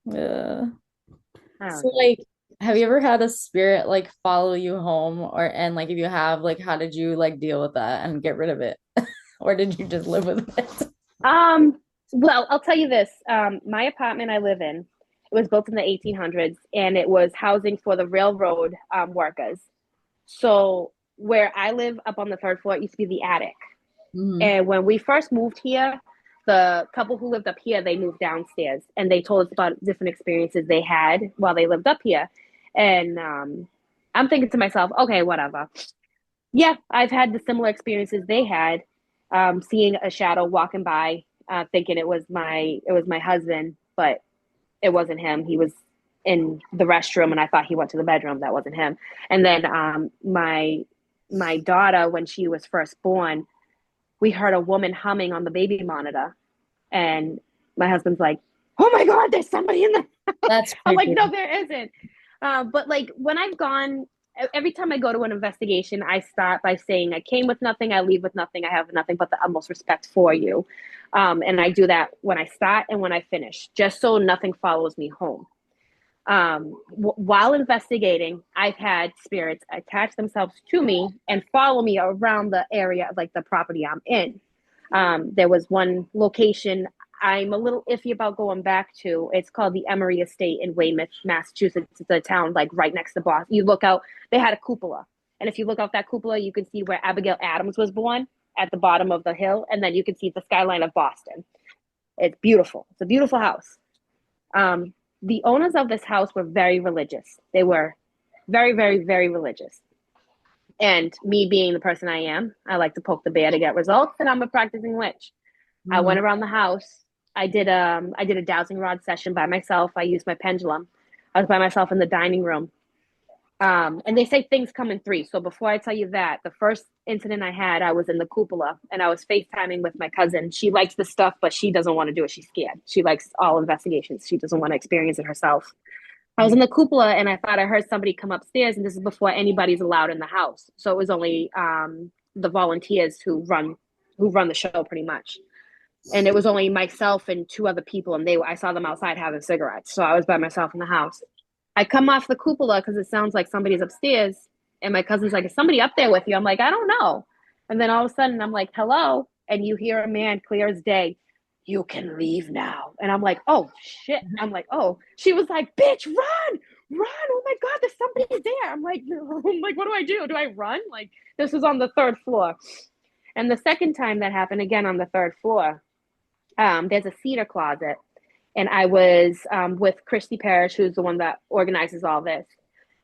Yeah. So like, have you ever had a spirit like follow you home or and like if you have, like how did you like deal with that and get rid of it? Or did you just live with it? Well, I'll tell you this. My apartment I live in, it was built in the 1800s and it was housing for the railroad workers. So where I live up on the third floor, it used to be the attic. Mhm. And when we first moved here, the couple who lived up here, they moved downstairs and they told us about different experiences they had while they lived up here. And I'm thinking to myself, okay, whatever. Yeah, I've had the similar experiences they had, seeing a shadow walking by, thinking it was my husband, but it wasn't him. He was in the restroom, and I thought he went to the bedroom. That wasn't him. And then my daughter, when she was first born, we heard a woman humming on the baby monitor, and my husband's like, "Oh my God, there's somebody in there." That's I'm like, creepy. "No, there isn't." But like when I've gone, every time I go to an investigation, I start by saying, "I came with nothing, I leave with nothing, I have nothing but the utmost respect for you," and I do that when I start and when I finish, just so nothing follows me home. While investigating, I've had spirits attach themselves to me and follow me around the area of like the property I'm in. There was one location I'm a little iffy about going back to. It's called the Emery Estate in Weymouth, Massachusetts. It's a town like right next to Boston. You look out, they had a cupola. And if you look out that cupola, you can see where Abigail Adams was born at the bottom of the hill. And then you can see the skyline of Boston. It's beautiful. It's a beautiful house. Um, the owners of this house were very religious. They were very, very, very religious. And me being the person I am, I like to poke the bear to get results, and I'm a practicing witch. I Mhm. went around the house. I did a dowsing rod session by myself. I used my pendulum. I was by myself in the dining room. And they say things come in threes. So before I tell you that, the first incident I had, I was in the cupola and I was FaceTiming with my cousin. She likes this stuff, but she doesn't want to do it. She's scared. She likes all investigations. She doesn't want to experience it herself. I was in the cupola and I thought I heard somebody come upstairs, and this is before anybody's allowed in the house. So it was only the volunteers who run the show pretty much. And it was only myself and two other people, and I saw them outside having cigarettes. So I was by myself in the house. I come off the cupola because it sounds like somebody's upstairs, and my cousin's like, "Is somebody up there with you?" I'm like, "I don't know." And then all of a sudden, I'm like, "Hello," and you hear a man clear as day. "You can leave now." And I'm like, "Oh shit!" I'm like, "Oh." She was like, "Bitch, run, run! Oh my God, there's somebody there." I'm like, "What do I do? Do I run?" Like this was on the third floor, and the second time that happened again on the third floor, there's a cedar closet, and I was with Christy Parrish, who's the one that organizes all this.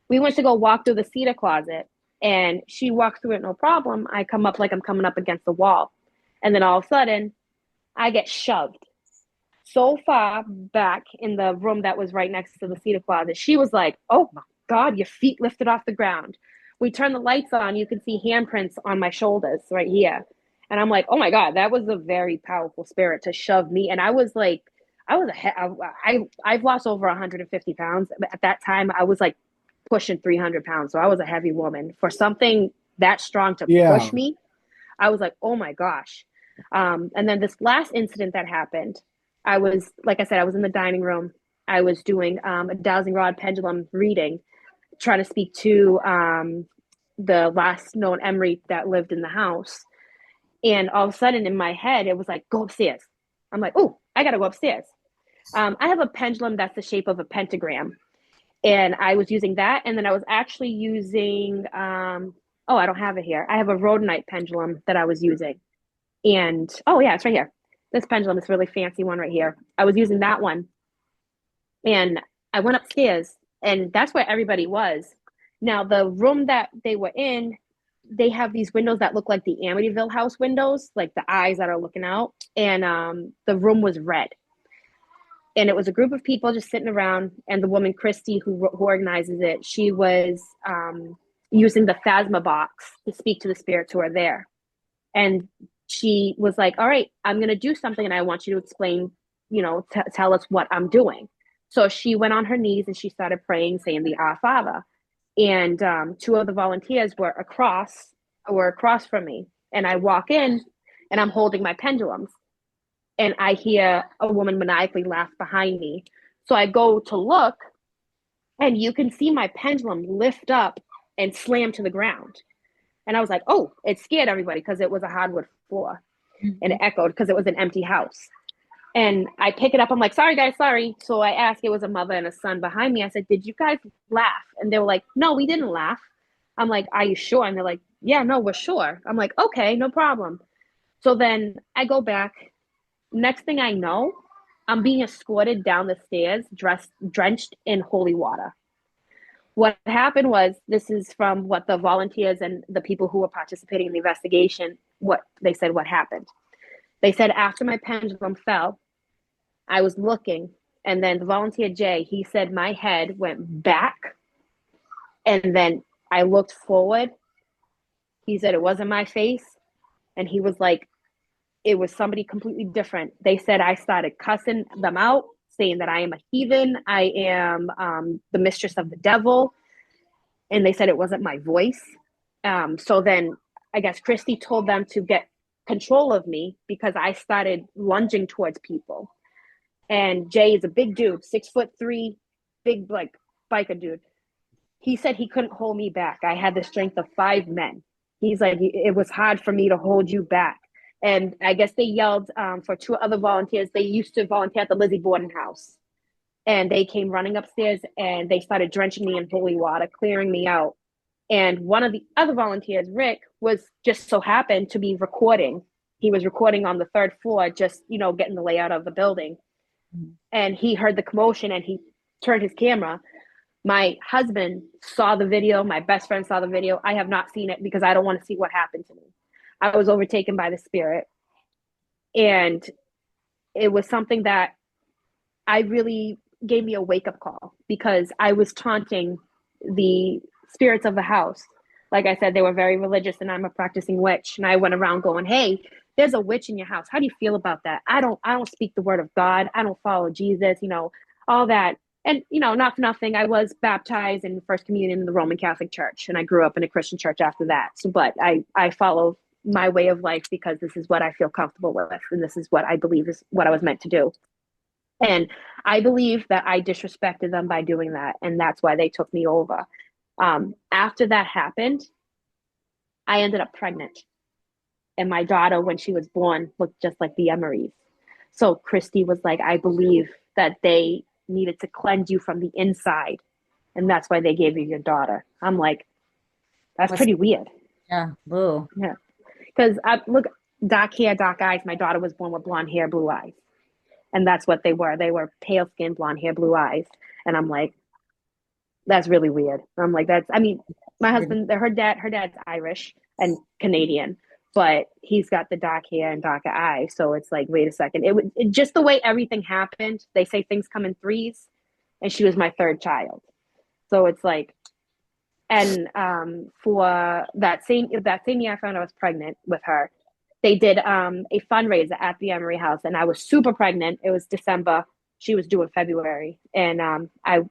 We went to go walk through the cedar closet, and she walks through it no problem. I come up like I'm coming up against the wall, and then all of a sudden, I get shoved so far back in the room that was right next to the cedar closet. She was like, "Oh my God, your feet lifted off the ground." We turn the lights on, you can see handprints on my shoulders right here. And I'm like, "Oh my God, that was a very powerful spirit to shove me." And I was like, I've lost over 150 pounds. At that time, I was like pushing 300 pounds. So I was a heavy woman. For something that strong to Yeah. push me, I was like, "Oh my gosh." And then this last incident that happened, I was, like I said, I was in the dining room. I was doing a dowsing rod pendulum reading, trying to speak to the last known Emery that lived in the house. And all of a sudden in my head, it was like, "Go upstairs." I'm like, "Oh, I got to go upstairs." I have a pendulum that's the shape of a pentagram, and I was using that, and then I was actually using oh, I don't have it here. I have a rhodonite pendulum that I was using, and oh yeah, it's right here. This pendulum, this really fancy one right here. I was using that one, and I went upstairs, and that's where everybody was. Now, the room that they were in, they have these windows that look like the Amityville house windows, like the eyes that are looking out, and the room was red. And it was a group of people just sitting around, and the woman Christy who organizes it, she was using the phasma box to speak to the spirits who are there. And she was like, all right, I'm going to do something, and I want you to explain, tell us what I'm doing. So she went on her knees and she started praying, saying the Our Father. And two of the volunteers were across from me. And I walk in, and I'm holding my pendulums, and I hear a woman maniacally laugh behind me. So I go to look, and you can see my pendulum lift up and slam to the ground. And I was like, oh, it scared everybody because it was a hardwood floor, and it echoed because it was an empty house. And I pick it up. I'm like, sorry, guys, sorry. So I asked, it was a mother and a son behind me. I said, did you guys laugh? And they were like, no, we didn't laugh. I'm like, are you sure? And they're like, yeah, no, we're sure. I'm like, okay, no problem. So then I go back. Next thing I know, I'm being escorted down the stairs, drenched in holy water. What happened was, this is from what the volunteers and the people who were participating in the investigation, what they said, what happened. They said after my pendulum fell, I was looking, and then the volunteer Jay, he said my head went back, and then I looked forward. He said it wasn't my face, and he was like, it was somebody completely different. They said I started cussing them out, saying that I am a heathen, I am the mistress of the devil, and they said it wasn't my voice. So then I guess Christy told them to get control of me because I started lunging towards people. And Jay is a big dude, 6'3", big like biker dude. He said he couldn't hold me back. I had the strength of 5 men. He's like, it was hard for me to hold you back. And I guess they yelled for 2 other volunteers. They used to volunteer at the Lizzie Borden house. And they came running upstairs, and they started drenching me in holy water, clearing me out. And one of the other volunteers, Rick, was just so happened to be recording. He was recording on the 3rd floor, just, getting the layout of the building. And he heard the commotion, and he turned his camera. My husband saw the video. My best friend saw the video. I have not seen it because I don't want to see what happened to me. I was overtaken by the spirit. And it was something that I really gave me a wake-up call, because I was taunting the spirits of the house. Like I said, they were very religious, and I'm a practicing witch. And I went around going, hey, there's a witch in your house. How do you feel about that? I don't speak the word of God. I don't follow Jesus, all that. And, not for nothing, I was baptized in First Communion in the Roman Catholic Church, and I grew up in a Christian church after that. So, but I follow my way of life because this is what I feel comfortable with, and this is what I believe is what I was meant to do. And I believe that I disrespected them by doing that, and that's why they took me over. After that happened, I ended up pregnant. And my daughter, when she was born, looked just like the Emerys. So Christy was like, I believe that they needed to cleanse you from the inside, and that's why they gave you your daughter. I'm like, that's pretty weird. Yeah, boo. Yeah. Because look, dark hair, dark eyes. My daughter was born with blonde hair, blue eyes. And that's what they were. They were pale skin, blonde hair, blue eyes. And I'm like, that's really weird. I'm like, my husband, her dad's Irish and Canadian, but he's got the dark hair and darker eyes. So it's like, wait a second. It just the way everything happened. They say things come in threes, and she was my 3rd child. So it's like, and for that same year I found I was pregnant with her, they did a fundraiser at the Emery house, and I was super pregnant. It was December. She was due in February. And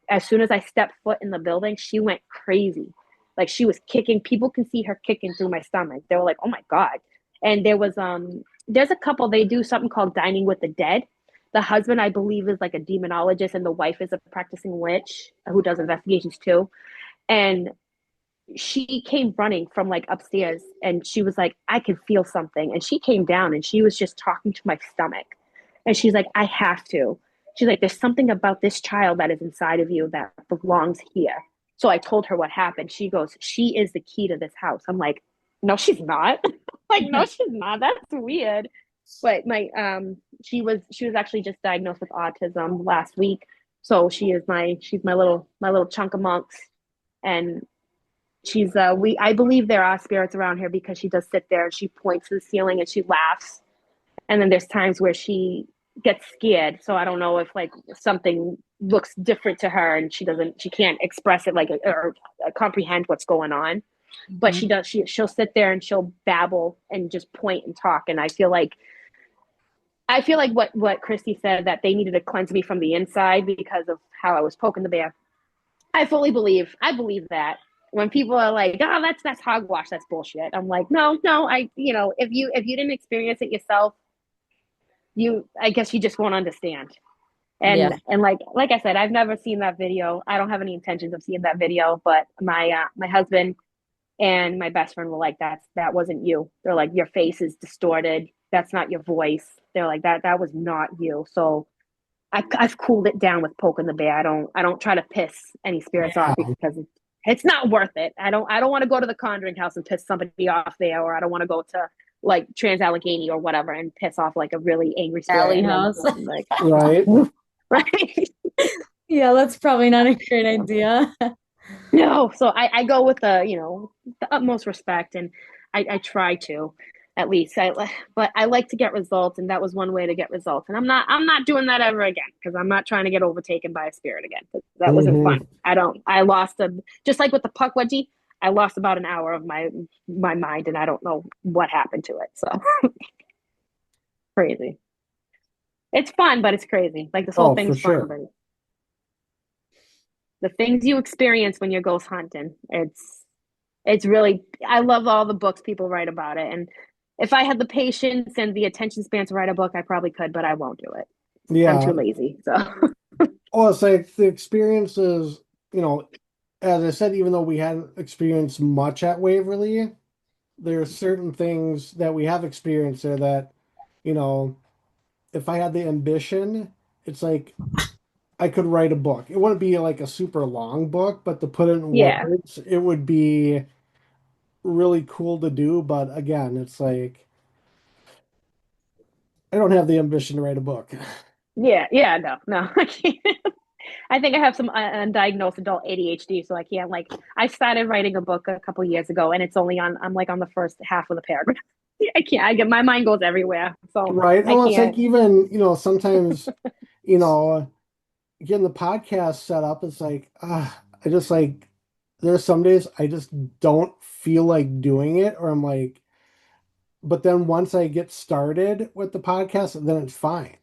as soon as I stepped foot in the building, she went crazy. Like, she was kicking. People can see her kicking through my stomach. They were like, oh my God. And there was, there's a couple, they do something called Dining with the Dead. The husband, I believe, is like a demonologist, and the wife is a practicing witch who does investigations too. And she came running from like upstairs, and she was like, I can feel something. And she came down, and she was just talking to my stomach. And she's like, I have to. She's like, there's something about this child that is inside of you that belongs here. So I told her what happened. She goes, she is the key to this house. I'm like, no, she's not. Like, no, she's not. That's weird. But my she was actually just diagnosed with autism last week. So she's my little chunk of monks. And she's we I believe there are spirits around here because she does sit there and she points to the ceiling and she laughs. And then there's times where she gets scared. So I don't know if like something looks different to her and she can't express it like or comprehend what's going on. But Mhm. she'll sit there and she'll babble and just point and talk. And I feel like what Christy said, that they needed to cleanse me from the inside because of how I was poking the bear. I believe that when people are like, oh, that's hogwash, that's bullshit. I'm like, no, no, if you didn't experience it yourself, I guess you just won't understand. Yeah. And like I said, I've never seen that video. I don't have any intentions of seeing that video, but my husband and my best friend were like, that wasn't you. They're like, your face is distorted. That's not your voice. They're like, that was not you. So I've cooled it down with poking the bear. I don't try to piss any spirits off Yeah. because it's not worth it. I don't want to go to the Conjuring House and piss somebody off there, or I don't want to go to like Trans Allegheny or whatever and piss off like a really angry spirit Alley and then house. like Right. right. Yeah, that's probably not a great idea. No, so I go with the utmost respect, and I try to, at least but I like to get results, and that was one way to get results, and I'm not doing that ever again because I'm not trying to get overtaken by a spirit again. 'Cause that wasn't Hmm. fun. I lost just like with the puck wedgie. I lost about an hour of my mind, and I don't know what happened to it. So crazy. It's fun, but it's crazy. Like this whole Oh, for thing's fun, sure. but the things you experience when you're ghost hunting, it's really, I love all the books people write about it. And if I had the patience and the attention span to write a book, I probably could, but I won't do it. I'm Yeah. too lazy. So Oh, it's like the experiences, you know, as I said, even though we hadn't experienced much at Waverly, there are certain things that we have experienced there that, you know, if I had the ambition, it's like I could write a book. It wouldn't be like a super long book, but to put it in yeah, words, it would be really cool to do. But again, it's like I don't have the ambition to write a book. yeah, yeah. No, no, I can't. I think I have some undiagnosed adult ADHD, so I can't like. I started writing a book a couple years ago, and it's only on. I'm like on the first half of the paragraph. I can't. I get my mind goes everywhere, so Right. I Oh, it's like can't. even, sometimes, you know, getting the podcast set up, it's like, I just like, there's some days I just don't feel like doing it, or I'm like, but then once I get started with the podcast, then it's fine.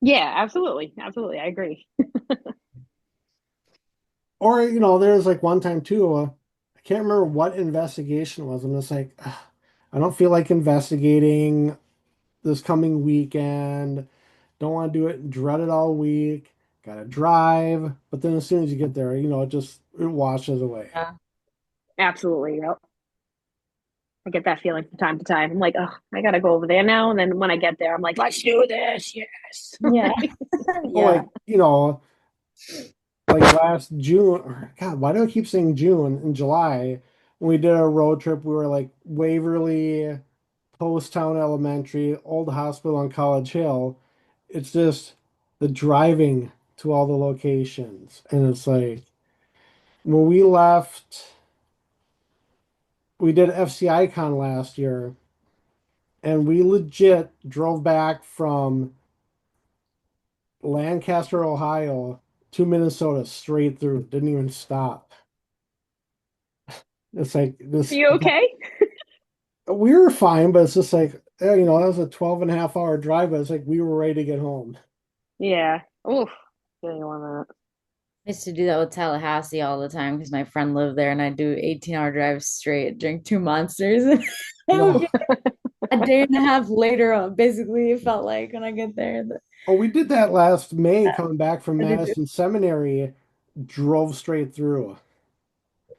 Yeah, absolutely, absolutely. I agree. Or, there's like one time too, I can't remember what investigation it was. I'm just like, I don't feel like investigating this coming weekend. Don't want to do it, dread it all week. Gotta drive. But then as soon as you get there, it washes away. Yeah. Absolutely. Yep. I get that feeling from time to time. I'm like, oh, I gotta go over there now. And then when I get there, I'm like, let's do this. Yes. Yeah. Well, Yeah. like last June, or God, why do I keep saying June? In July, when we did a road trip, we were like Waverly, Post Town Elementary, Old Hospital on College Hill. It's just the driving to all the locations. And it's like when we left, we did FCI Con last year, and we legit drove back from Lancaster, Ohio to Minnesota straight through. Didn't even stop. It's like Are this. you okay? We were fine, but it's just like, that was a 12 and a half hour drive, but it's like we were ready to get home. Yeah. Oof. Feel you on that. I used to do that with Tallahassee all the time because my friend lived there and I'd do 18-hour drives straight, drink two monsters. I would No. get a day and a half later, basically, it felt like when I get there. Oh, we did that last May coming back from I did Madison Seminary, drove straight through.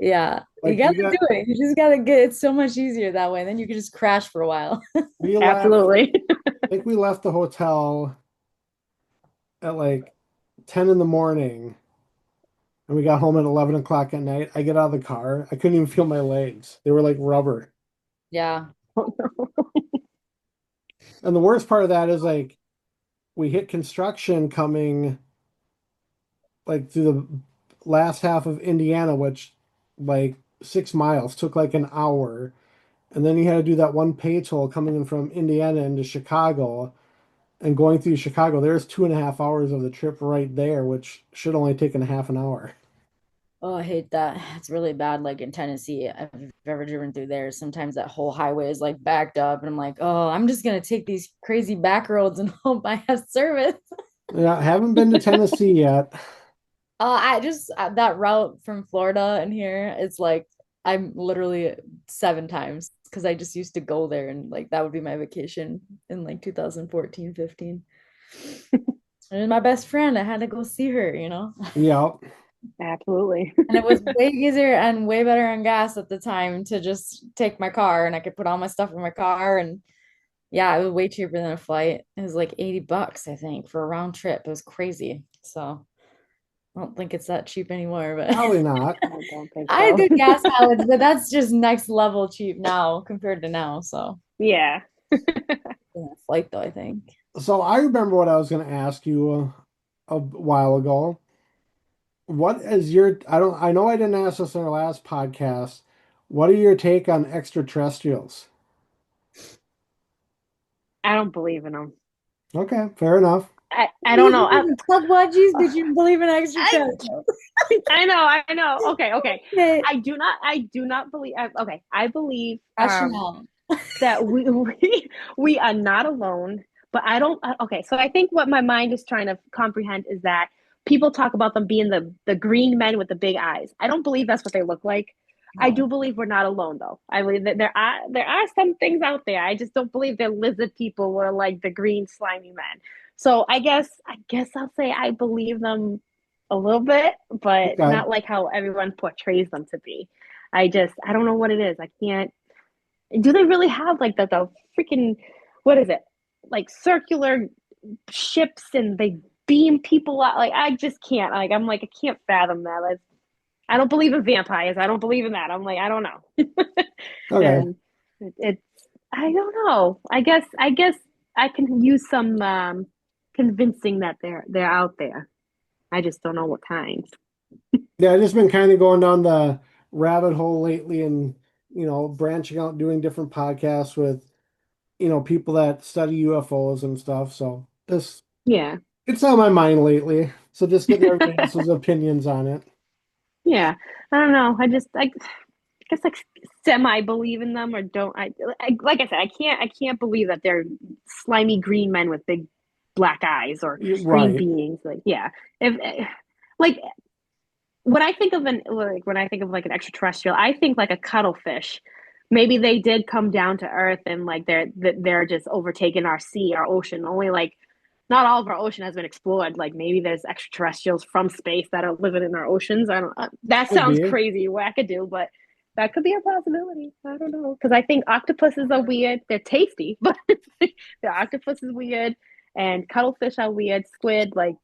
Yeah, you Like gotta do it. You just gotta get it's so much easier that way. Then you can just crash for a while. we left, Absolutely. I think we left the hotel at like 10 in the morning and we got home at 11 o'clock at night. I get out of the car. I couldn't even feel my legs. They were like rubber. Yeah. And the worst part of that is like we hit construction coming like through the last half of Indiana, which like 6 miles took like an hour. And then you had to do that one pay toll coming in from Indiana into Chicago and going through Chicago. There's 2.5 hours of the trip right there, which should only taken a half an hour. Oh, I hate that. It's really bad. Like in Tennessee, if you've ever driven through there, sometimes that whole highway is like backed up, and I'm like, oh, I'm just gonna take these crazy back roads and hope I have service. Yeah, I haven't been to Tennessee yet. I just that route from Florida and here, it's like I'm literally 7 times because I just used to go there and like that would be my vacation in like 2014, 15. And my best friend, I had to go see her, you know? Yeah. Absolutely. And it was way easier and way better on gas at the time to just take my car and I could put all my stuff in my car. And yeah, it was way cheaper than a flight. It was like $80, I think, for a round trip. It was crazy. So I don't think it's that cheap anymore, but Probably not. I don't think I had so. good gas mileage, but that's just next level cheap now compared to now. So Yeah. yeah, flight though, I think. So I remember what I was going to ask you a while ago. What is your, I know I didn't ask this in our last podcast. What are your take on extraterrestrials? I don't believe in them. Okay, fair enough. I don't know. Fuck budgies, Uh, did you believe in I extraterrestrials? I know. Okay. Okay, I do not believe. Okay, I believe rationale. that we are not alone. But I don't. Okay, so I think what my mind is trying to comprehend is that people talk about them being the green men with the big eyes. I don't believe that's what they look like. I No. do believe we're not alone though. I believe that there are some things out there. I just don't believe they're lizard people or like the green slimy men. So I guess I'll say I believe them a little bit, but Okay. not like how everyone portrays them to be. I don't know what it is. I can't. Do they really have like the freaking what is it? Like circular ships and they beam people out. Like I just can't. Like I'm like I can't fathom that. Like, I don't believe in vampires. I don't believe in that. I'm like I don't know. Okay. And it's I don't know. I guess I can use some convincing that they're out there. I just don't know what kind. Yeah, I've just been kind of going down the rabbit hole lately and, branching out, doing different podcasts with, people that study UFOs and stuff. So this, Yeah. it's on my mind lately. So just getting everybody else's opinions on it. Yeah. I don't know. I guess like semi believe in them or don't. Like I said, I can't believe that they're slimy green men with big black eyes or green Right. beings. Like yeah, if like when I think of like an extraterrestrial, I think like a cuttlefish. Maybe they did come down to Earth and like they're just overtaking our sea, our ocean. Only like not all of our ocean has been explored. Like maybe there's extraterrestrials from space that are living in our oceans. I don't. That Could sounds be. crazy, wackadoo, but that could be a possibility. I don't know because I think octopuses are weird. They're tasty, but the octopus is weird, and cuttlefish are weird. Squid, like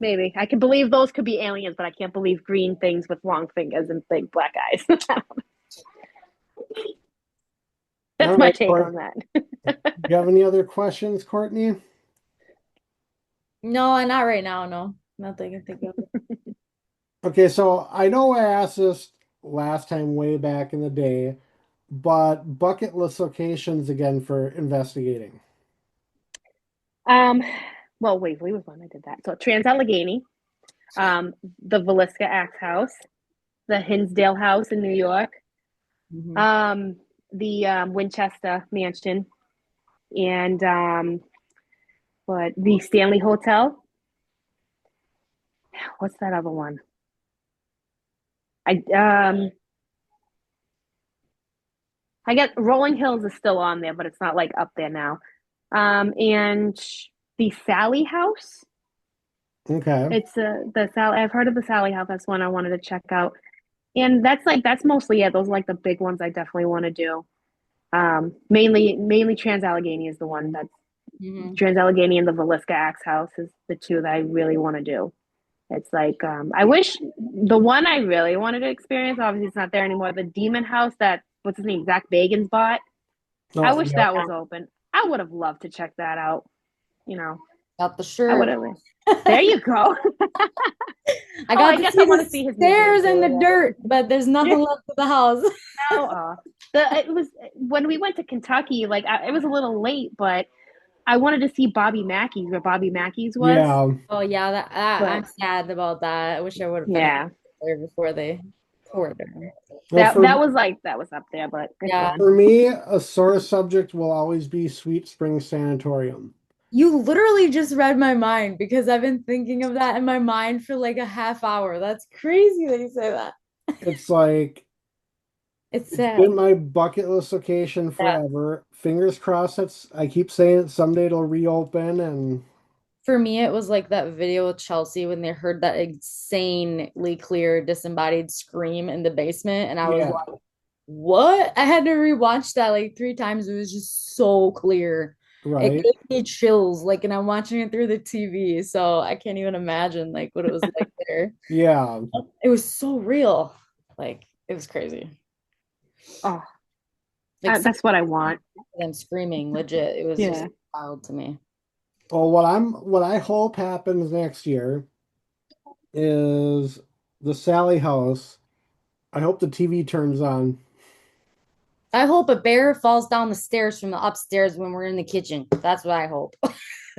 maybe I can believe those could be aliens, but I can't believe green things with long fingers and big black eyes. All That's my right, take on that. Do you have any other questions, Courtney? No, not right now, no. Nothing I can think of. Okay, so I know I asked this last time way back in the day, but bucket list locations again for investigating. Um, well, Waverly was one I did that. So Trans Allegheny, um, the Villisca Axe House, the Hinsdale House in New York, Mhm. um, the Winchester Mansion, and what the Stanley Hotel. What's that other one? I I get Rolling Hills is still on there, but it's not like up there now. And the Sally House. Okay. It's the Sally. I've heard of the Sally House. That's one I wanted to check out. And that's mostly it. Those are like the big ones I definitely want to do. Mainly Trans Allegheny is the one Hmm. Trans-Allegheny and the Villisca Axe House is the two that I really want to do. It's like I wish the one I really wanted to experience, obviously it's not there anymore, the Demon House that what's his name, Zach Bagans bought. I Oh, wish yeah, that was open. I would have loved to check that out. You know, Got the I would shirt. have. There you go. I Oh, got I to guess see I want the to see his museum stairs and too. the dirt, but there's Yeah. nothing left of the house. No, it was when we went to Kentucky. Like it was a little late, but I wanted to see Bobby Mackey's where Bobby Mackey's was. yeah. Oh yeah, I'm But sad about that. I wish I would have been able to yeah, get there before they tore it down. Well, that was up there, but it's Yeah. gone. for me, a sore subject will always be Sweet Spring Sanatorium. You literally just read my mind because I've been thinking of that in my mind for like a half hour. That's crazy that you say that. It's like It's it's sad. been my bucket list location Yeah. forever. Fingers crossed. I keep saying it someday it'll reopen, and For me, it was like that video with Chelsea when they heard that insanely clear disembodied scream in the basement. And I was yeah, like, what? I had to rewatch that like 3 times. It was just so clear. It right. gave me chills, like, and I'm watching it through the TV. So I can't even imagine like what it was like there. Yeah. It was so real. Like, it was crazy. Oh, Like that's what I want. them screaming, legit. It was just Yeah. wild to me. Well, what I hope happens next year is the Sally House. I hope the TV turns on. I hope a bear falls down the stairs from the upstairs when we're in the kitchen. That's what I hope.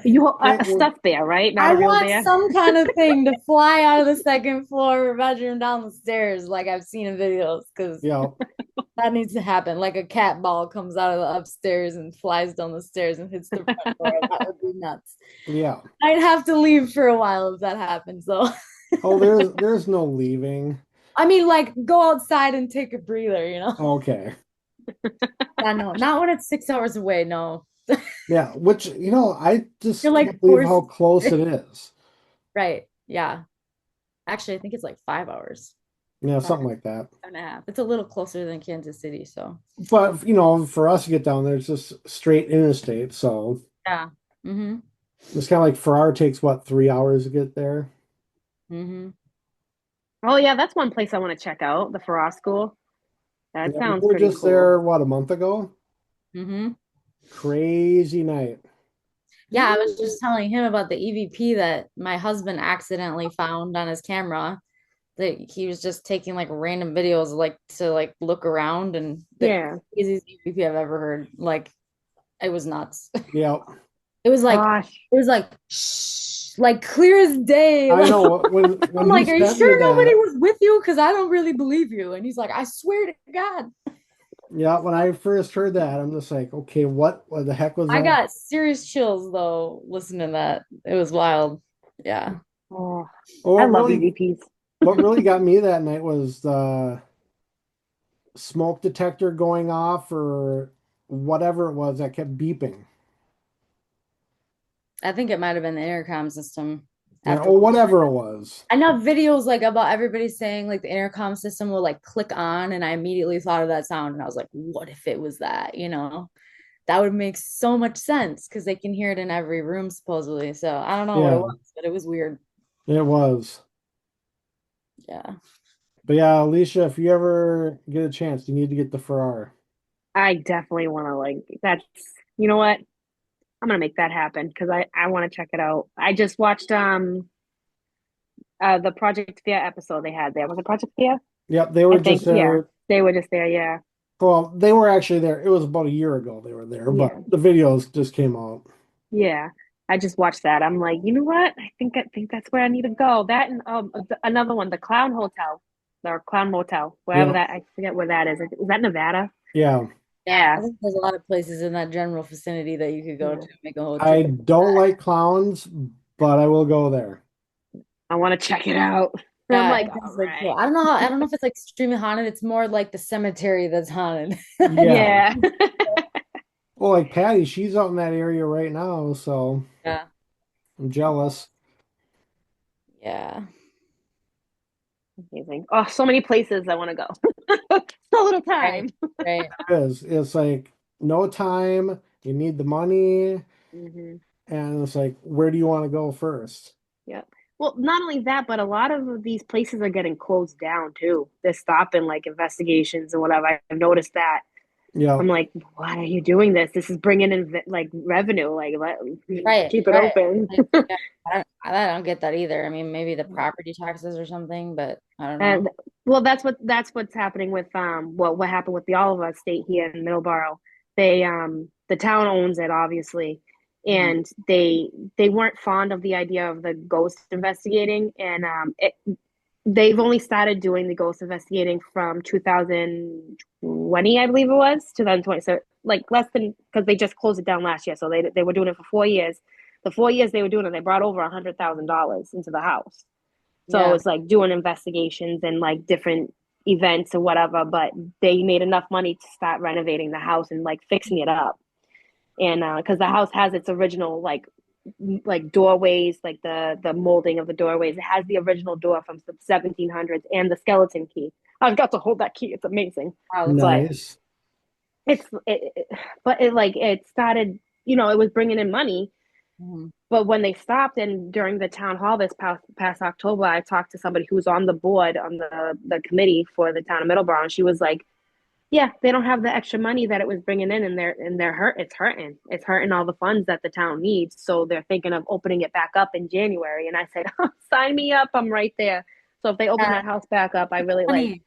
You Okay, a well, stuffed bear, right? Not I a real want bear. some kind of thing to fly out of the second floor bedroom down the stairs, like I've seen in videos, because yeah, that needs to happen. Like a cat ball comes out of the upstairs and flies down the stairs and hits the front door. That would be nuts. yeah. I'd have to leave for a while if that happens, though. Oh, there's no leaving. I mean, like, go outside and take a breather. Okay. Yeah, no, not when it's 6 hours away. No, Yeah, which I you're just can't like believe forced. how close it is. Right. Yeah. Actually, I think it's like 5 hours. Yeah, Five something like that. and a half. It's a little closer than Kansas City, so But for us to get down there, it's just straight interstate. So yeah. Mm-hmm. it's kind of like Farrar takes what 3 hours to get there. Mm-hmm. Oh yeah, that's one place I want to check out, the Farrar School. That Yeah, we sounds were pretty just cool. there what a month ago. Mm-hmm. Crazy night. Yeah, I was just telling him about the EVP that my husband accidentally found on his camera. That he was just taking like random videos like to like look around and the Yeah. craziest EVP I've ever heard. Like it was nuts. Yeah, It was like Gosh. shh, like clear as day. I Like know I'm when he like, are you sent me sure nobody that. was with you? Because I don't really believe you. And he's like, I swear to God. Yeah, when I first heard that, I'm just like, okay, what the heck was I that? got serious chills though, listening to that. It was wild. Yeah. Oh, Oh, I love EVPs. what really got me that night was the smoke detector going off or whatever it was that kept beeping. I think it might have been the intercom system Yeah, after. or whatever it was. I know videos like about everybody saying like the intercom system will like click on, and I immediately thought of that sound, and I was like, what if it was that? That would make so much sense because they can hear it in every room supposedly. So I don't know what it Yeah, was, but it was weird. it was. Yeah. But yeah, Alicia, if you ever get a chance, you need to get the Farrar. I definitely want to like that's you know what? I'm gonna make that happen because I want to check it out. I just watched the Project Fear episode they had there. Was it Project Fear? Yep, they I were just think, yeah. there. They were just there, yeah. Well, they were actually there. It was about a year ago they were there, but Yeah. the videos just came out. Yeah. I just watched that. I'm like, you know what? I think that's where I need to go. That and another one, the Clown Hotel or Clown Motel, wherever Yep. that I forget where that is. Is that Nevada? Yeah. Yeah. I Yeah. think there's a lot of places in that general vicinity that you could go Yeah. to make a whole I trip. don't like clowns, but I will go there. I want to check it out. And I'm Yeah, like, it all does look cool. right. I don't know if it's like extremely haunted. It's more like the cemetery that's haunted. Yeah. Yeah. Well, like Patty, she's out in that area right now, so Yeah. I'm jealous. Yeah. Amazing. Oh, so many places I want to go. So little Right. time. Right. It is. It's like no time. You need the money. Hmm. And it's like, where do you want to go first? Yeah. Well, not only that, but a lot of these places are getting closed down too. They're stopping like investigations and whatever. I've noticed that. Yeah. I'm like, why are you doing this? This is bringing in like revenue. Like, Right, keep it right. open. Like, yeah, I don't get that either. I mean, maybe the property taxes or something, but I don't know. And well, that's what's happening with well, what happened with the Olive Estate here in Middleborough. The town owns it obviously, Mhm. and they weren't fond of the idea of the ghost investigating, and they've only started doing the ghost investigating from 2020, I believe it was 2020. So like less than, because they just closed it down last year. So they were doing it for 4 years. The 4 years they were doing it, they brought over $100,000 into the house. So Yeah. it's like doing investigations and like different events or whatever. But they made enough money to start renovating the house and like fixing it up. And because the house has its original like doorways, like the molding of the doorways. It has the original door from the 1700s and the skeleton key. I've got to hold that key. It's amazing. Wow, that's But Nice. but it like it started. It was bringing in money. mhm. But when they stopped, and during the town hall this past October, I talked to somebody who's on the board on the committee for the town of Middleborough, and she was like, yeah, they don't have the extra money that it was bringing in, and they're hurt. It's hurting all the funds that the town needs. So they're thinking of opening it back up in January. And I said, oh, sign me up. I'm right there. So if they open Yeah, that house back up, I really like. funny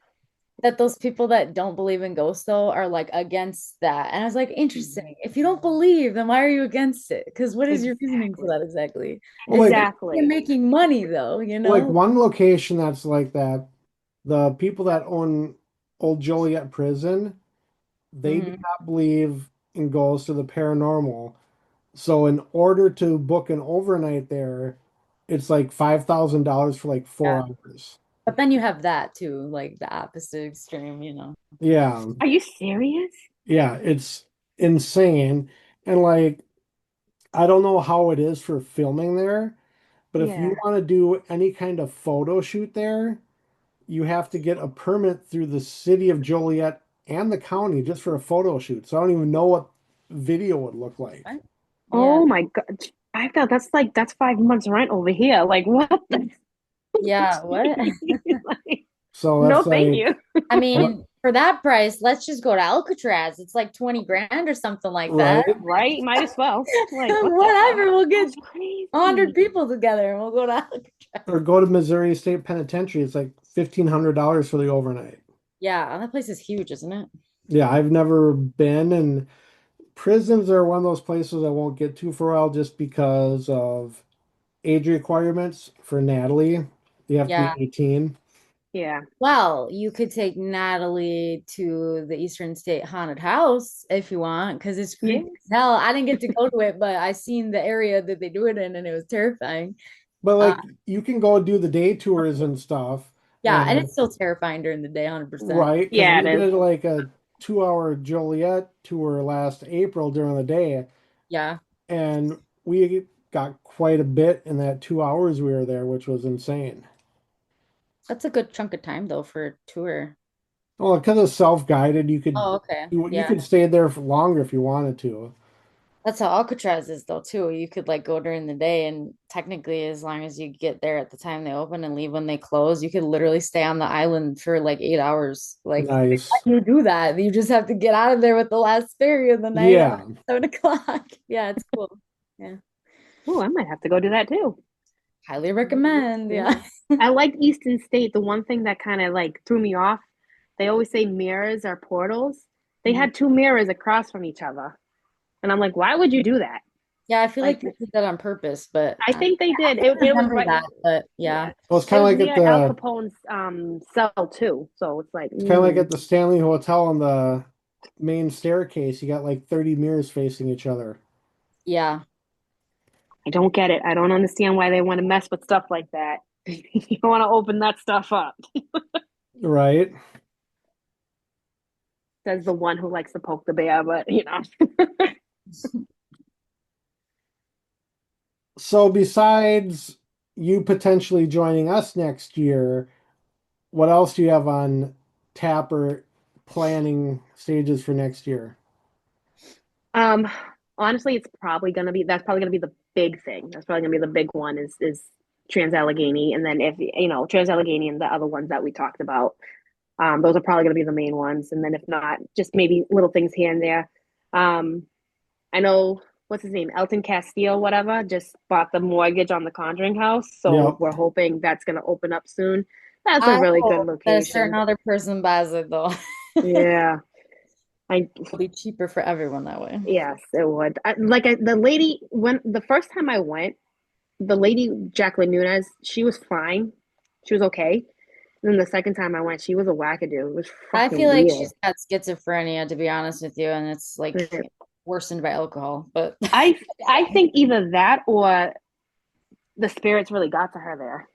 that those people that don't believe in ghosts though are like against that. And I was like, interesting. If you don't believe, then why are you against it? Because what is your reasoning for Exactly. that exactly? Well, like You're Exactly. making money though, you like know? one location that's like that, the people that own Old Joliet Prison, they do Hmm. not believe in ghosts or the paranormal. So in order to book an overnight there, it's like $5,000 for like Yeah. 4 hours. But then you have that too, like the opposite extreme, you know? Yeah. Are you serious? Yeah, it's insane. And like I don't know how it is for filming there, but if you Yeah. want to do any kind of photo shoot there, you have to get a permit through the city of Joliet and the county just for a photo shoot. So I don't even know what video would look like. Right? Yeah. Oh my God. I thought that's 5 months rent over here. Like what the Yeah. What? like, So no, that's thank like, you. I what- mean, for that price, let's just go to Alcatraz. It's like 20 grand or something like that. right? Right? Might as well. Like, what the heck? Whatever. We'll get That's 100 crazy. people together and we'll go to Alcatraz. Or go to Missouri State Penitentiary. It's like $1,500 for the overnight. Yeah, that place is huge, isn't it? Yeah, I've never been, and prisons are one of those places I won't get to for a while just because of age requirements for Natalie. You have to be Yeah. 18. Yeah. Well, you could take Natalie to the Eastern State Haunted House if you want, because it's Yeah. creepy as hell. I didn't get to go to it, but I seen the area that they do it in, and it was terrifying. But Uh, like you can go do the day tours and stuff. yeah, and And it's still terrifying during the day, 100%. right, because Yeah, we it is. did like a 2 hour Joliet tour last April during the day, Yeah, and we got quite a bit in that 2 hours we were there, which was insane. that's a good chunk of time though for a tour. Well, because it's self-guided, you could Oh, okay. you Yeah. could stay there for longer if you wanted to. That's how Alcatraz is though too. You could like go during the day and technically as long as you get there at the time they open and leave when they close, you could literally stay on the island for like 8 hours. Like they Nice. let you do that. You just have to get out of there with the last ferry of the night at Yeah. 7 o'clock. Yeah, it's cool. Yeah. Oh, I might have to go do that too. Highly recommend. Yeah. Yeah. I like Eastern State. The one thing that kind of like threw me off, they always say mirrors are portals. They Mhm. had two mirrors across from each other. And I'm like, why would you do that? Yeah, I feel Like, like they did that on purpose, but I think they I did. can't It was remember right. that, but Yeah. yeah. Well, it's It kind of was like at near Al the Capone's cell too. So it's like, it's kind of like at the Stanley Hotel on the main staircase. You got like 30 mirrors facing each other. Yeah. I don't get it. I don't understand why they want to mess with stuff like that. You don't want to open that stuff up. Right. Says the one who likes to poke the bear, but So besides you potentially joining us next year, what else do you have on tap or planning stages for next year? honestly, it's probably gonna be that's probably gonna be the big thing. That's probably gonna be the big one is Trans Allegheny, and then if you know Trans Allegheny and the other ones that we talked about, those are probably gonna be the main ones. And then if not, just maybe little things here and there. Um, I know what's his name, Elton Castile, whatever, just bought the mortgage on the Conjuring house, so Yep. we're hoping that's gonna open up soon. That's a I really good hope that a certain location. other person buys it though. Yeah, I It'll be cheaper for everyone that way. yes, it would. The lady when the first time I went, the lady Jacqueline Nunez, she was fine, she was okay. And then the second time I went, she was a wackadoo. It was I feel fucking like weird. she's got schizophrenia, to be honest with you, and it's like worsened by alcohol. But I I think either that or the spirits really got to her there.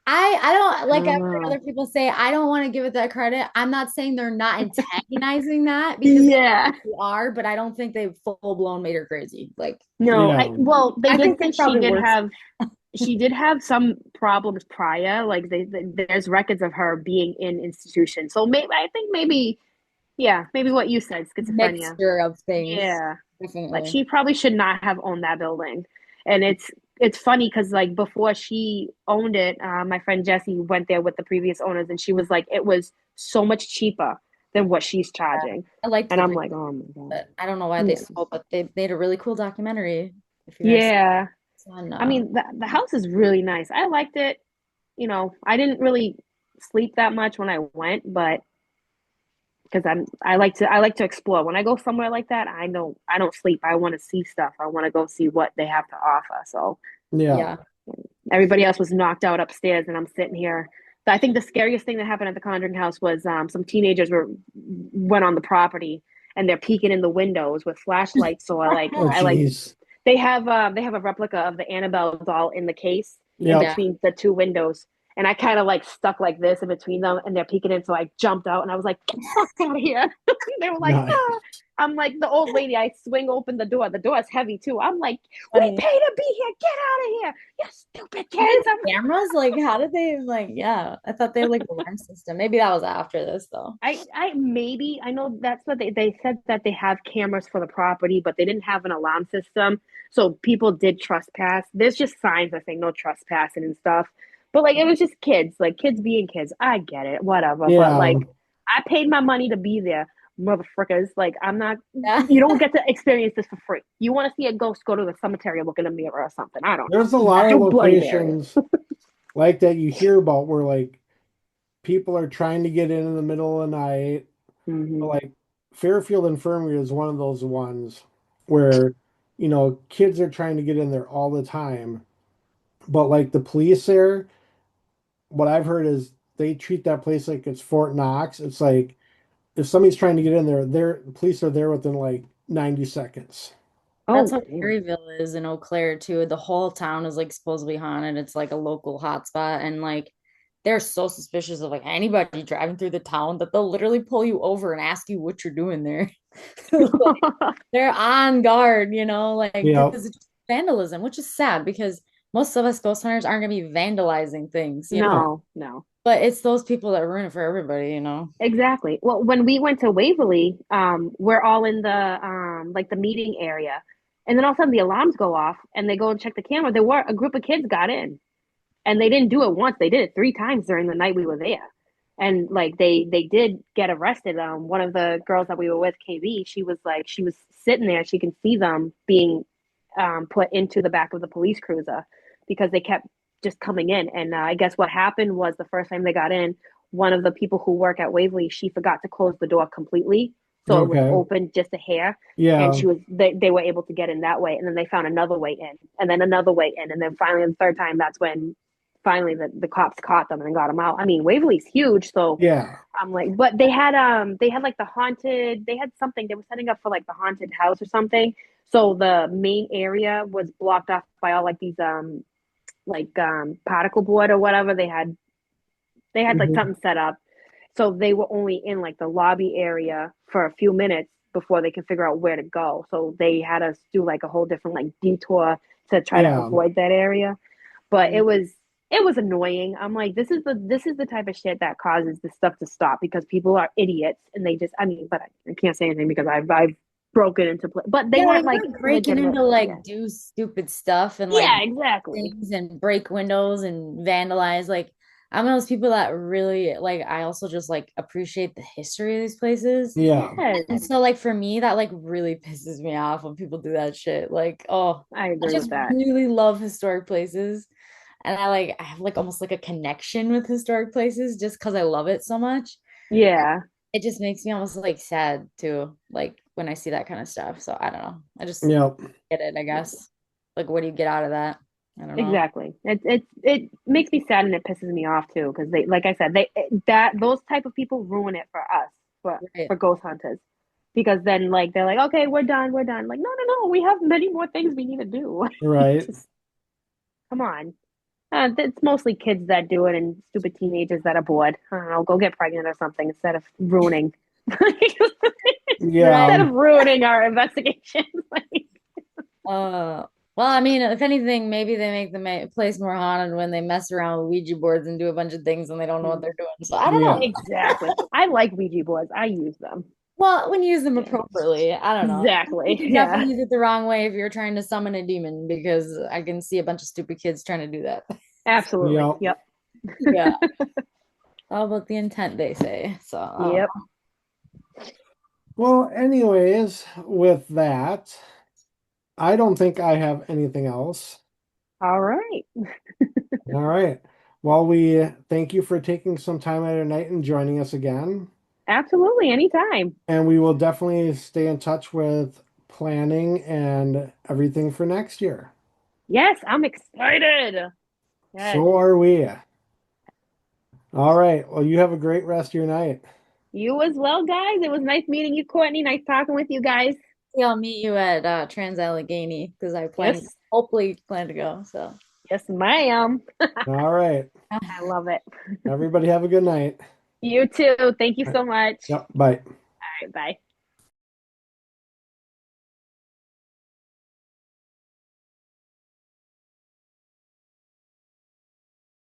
I don't I like I've don't heard know. other people say I don't want to give it that credit. I'm not saying they're not antagonizing that because Yeah. they are, but I don't think they full blown made her crazy. Like No, I Yeah. well, they I did think say there's probably worse. she did have some problems prior. Like there's records of her being in institutions. So maybe I think maybe yeah, maybe what you said, schizophrenia. Mixture of things, Yeah. Like definitely. she probably should not have owned that building. And it's funny because like before she owned it, my friend Jessie went there with the previous owners and she was like, it was so much cheaper than what she's charging. I liked And the I'm video, like, oh my God. but I don't know why they Yeah. sold, but they made a really cool documentary. If you guys Yeah. saw on I mean, the house is really nice. I liked it. You know, I didn't really sleep that much when I went, but because I like to explore. When I go somewhere like that, I don't sleep. I want to see stuff. I want to go see what they have to offer. So Yeah. yeah. everybody else was knocked out upstairs, and I'm sitting here. I think the scariest thing that happened at the Conjuring House was some teenagers went on the property and they're peeking in the windows with flashlights. So Oh, I like geez. they have a replica of the Annabelle doll in the case in Yep. Yeah. between the two windows. And I kind of like stuck like this in between them and they're peeking in. So I jumped out and I was like, get the fuck out of here. They were like, Nice. ah. I'm like the old lady. I swing open the door. The door is heavy too. I'm like, we Funny. pay to be here. Get out of here. You stupid Even kids. cameras, like how did they like yeah, I thought they had like alarm system. Maybe that was after this though. I maybe I know that's what they said that they have cameras for the property, but they didn't have an alarm system. So people did trespass. There's just signs that say no trespassing and stuff. But like it was just kids, like kids being kids. I get it, whatever. But Yeah. like I paid my money to be there, motherfuckers. Like I'm not Yeah. you don't get to experience this for free. You want to see a ghost, go to the cemetery, look in a mirror or something. I don't know. There's a lot of Do Bloody Mary. locations like that you hear about where like people are trying to get in the middle of the night. Mm-hmm. Like Fairfield Infirmary is one of those ones where, kids are trying to get in there all the time. But like the police there, what I've heard is they treat that place like it's Fort Knox. It's like if somebody's trying to get in there, the police are there within like 90 seconds. That's Oh how damn. Perryville is in Eau Claire too. The whole town is like supposedly haunted. It's like a local hotspot, and like they're so suspicious of like anybody driving through the town that they'll literally pull you over and ask you what you're doing there. Like, they're on guard, like Yep. because it's just vandalism, which is sad because most of us ghost hunters aren't gonna be vandalizing things. No. No, no. But it's those people that ruin it for everybody. Exactly. Well, when we went to Waverly, we're all in the like the meeting area, and then all of a sudden the alarms go off, and they go and check the camera. There were a group of kids got in, and they didn't do it once; they did it three times during the night we were there, and like they did get arrested. One of the girls that we were with, KB, she was sitting there. She can see them being put into the back of the police cruiser because they kept just coming in. And I guess what happened was the first time they got in, one of the people who work at Waverly, she forgot to close the door completely. So it was Okay. open just a hair. And Yeah. they were able to get in that way. And then they found another way in and then another way in. And then finally, the third time, that's when finally the cops caught them and got them out. I mean, Waverly's huge. So Yeah. I'm like, but they had like the haunted, they had something, they were setting up for like the haunted house or something. So the main area was blocked off by all like these particle board or whatever. They had like Mhm. something set up. So they were only in like the lobby area for a few minutes before they could figure out where to go. So they had us do like a whole different like detour to try to Yeah. avoid that area. But Mhm. it was annoying. I'm like, this is the type of shit that causes this stuff to stop because people are idiots and they just I mean, but I can't say anything because I've broken into place, but they Yeah, weren't like like not breaking legitimate. into Yeah, like do stupid stuff and like yeah, exactly. things and break windows and vandalize. Like I'm one of those people that really like I also just like appreciate the history of these places. Yeah. Yes, And so like for me that like really pisses me off when people do that shit. Like, oh, I I agree with just that. really love historic places. And I have like almost like a connection with historic places just because I love it so much. Yeah, It just makes me almost like sad too, like when I see that kind of stuff. So I don't know. I just Yeah. get it, I guess. Like, what do you get out of that? I don't know. exactly. It makes me sad and it pisses me off too because they, like I said, they that those type of people ruin it for us Right. for ghost hunters because then like they're like, okay, we're done. Like, no, no, no, we have many more things we need to do. Right. Just come on. It's mostly kids that do it and stupid teenagers that are bored. I don't know, go get pregnant or something instead of ruining Yeah. instead of ruining our investigation. Like, Well, I mean, if anything, maybe they make the place more haunted when they mess around with Ouija boards and do a bunch of things and they don't know what they're doing. So I don't know. Yeah. exactly. I like Ouija boards. I use them. Well, when you use them Yeah. appropriately, I don't know. You Exactly. can Yeah. definitely use it the wrong way if you're trying to summon a demon because I can see a bunch of stupid kids trying to do that. Absolutely. Yeah. Yep. Yeah. All about the intent, they say. So I don't Yep. know. Well, anyways, with that, I don't think I have anything else. All right. All right. Well, we thank you for taking some time out of night and joining us again. Absolutely. Anytime. And we will definitely stay in touch with planning and everything for next year. Yes, I'm excited. Yes. So are we. All right. Well, you have a great rest of your night. You as well, guys. It was nice meeting you, Courtney. Nice talking with you guys. I'll meet you at Trans Allegheny because Yes. hopefully plan to go. So Yes, ma'am. All right. I love it. Everybody have a good night. You too. Thank you so much. Yep. Bye. All right. Bye.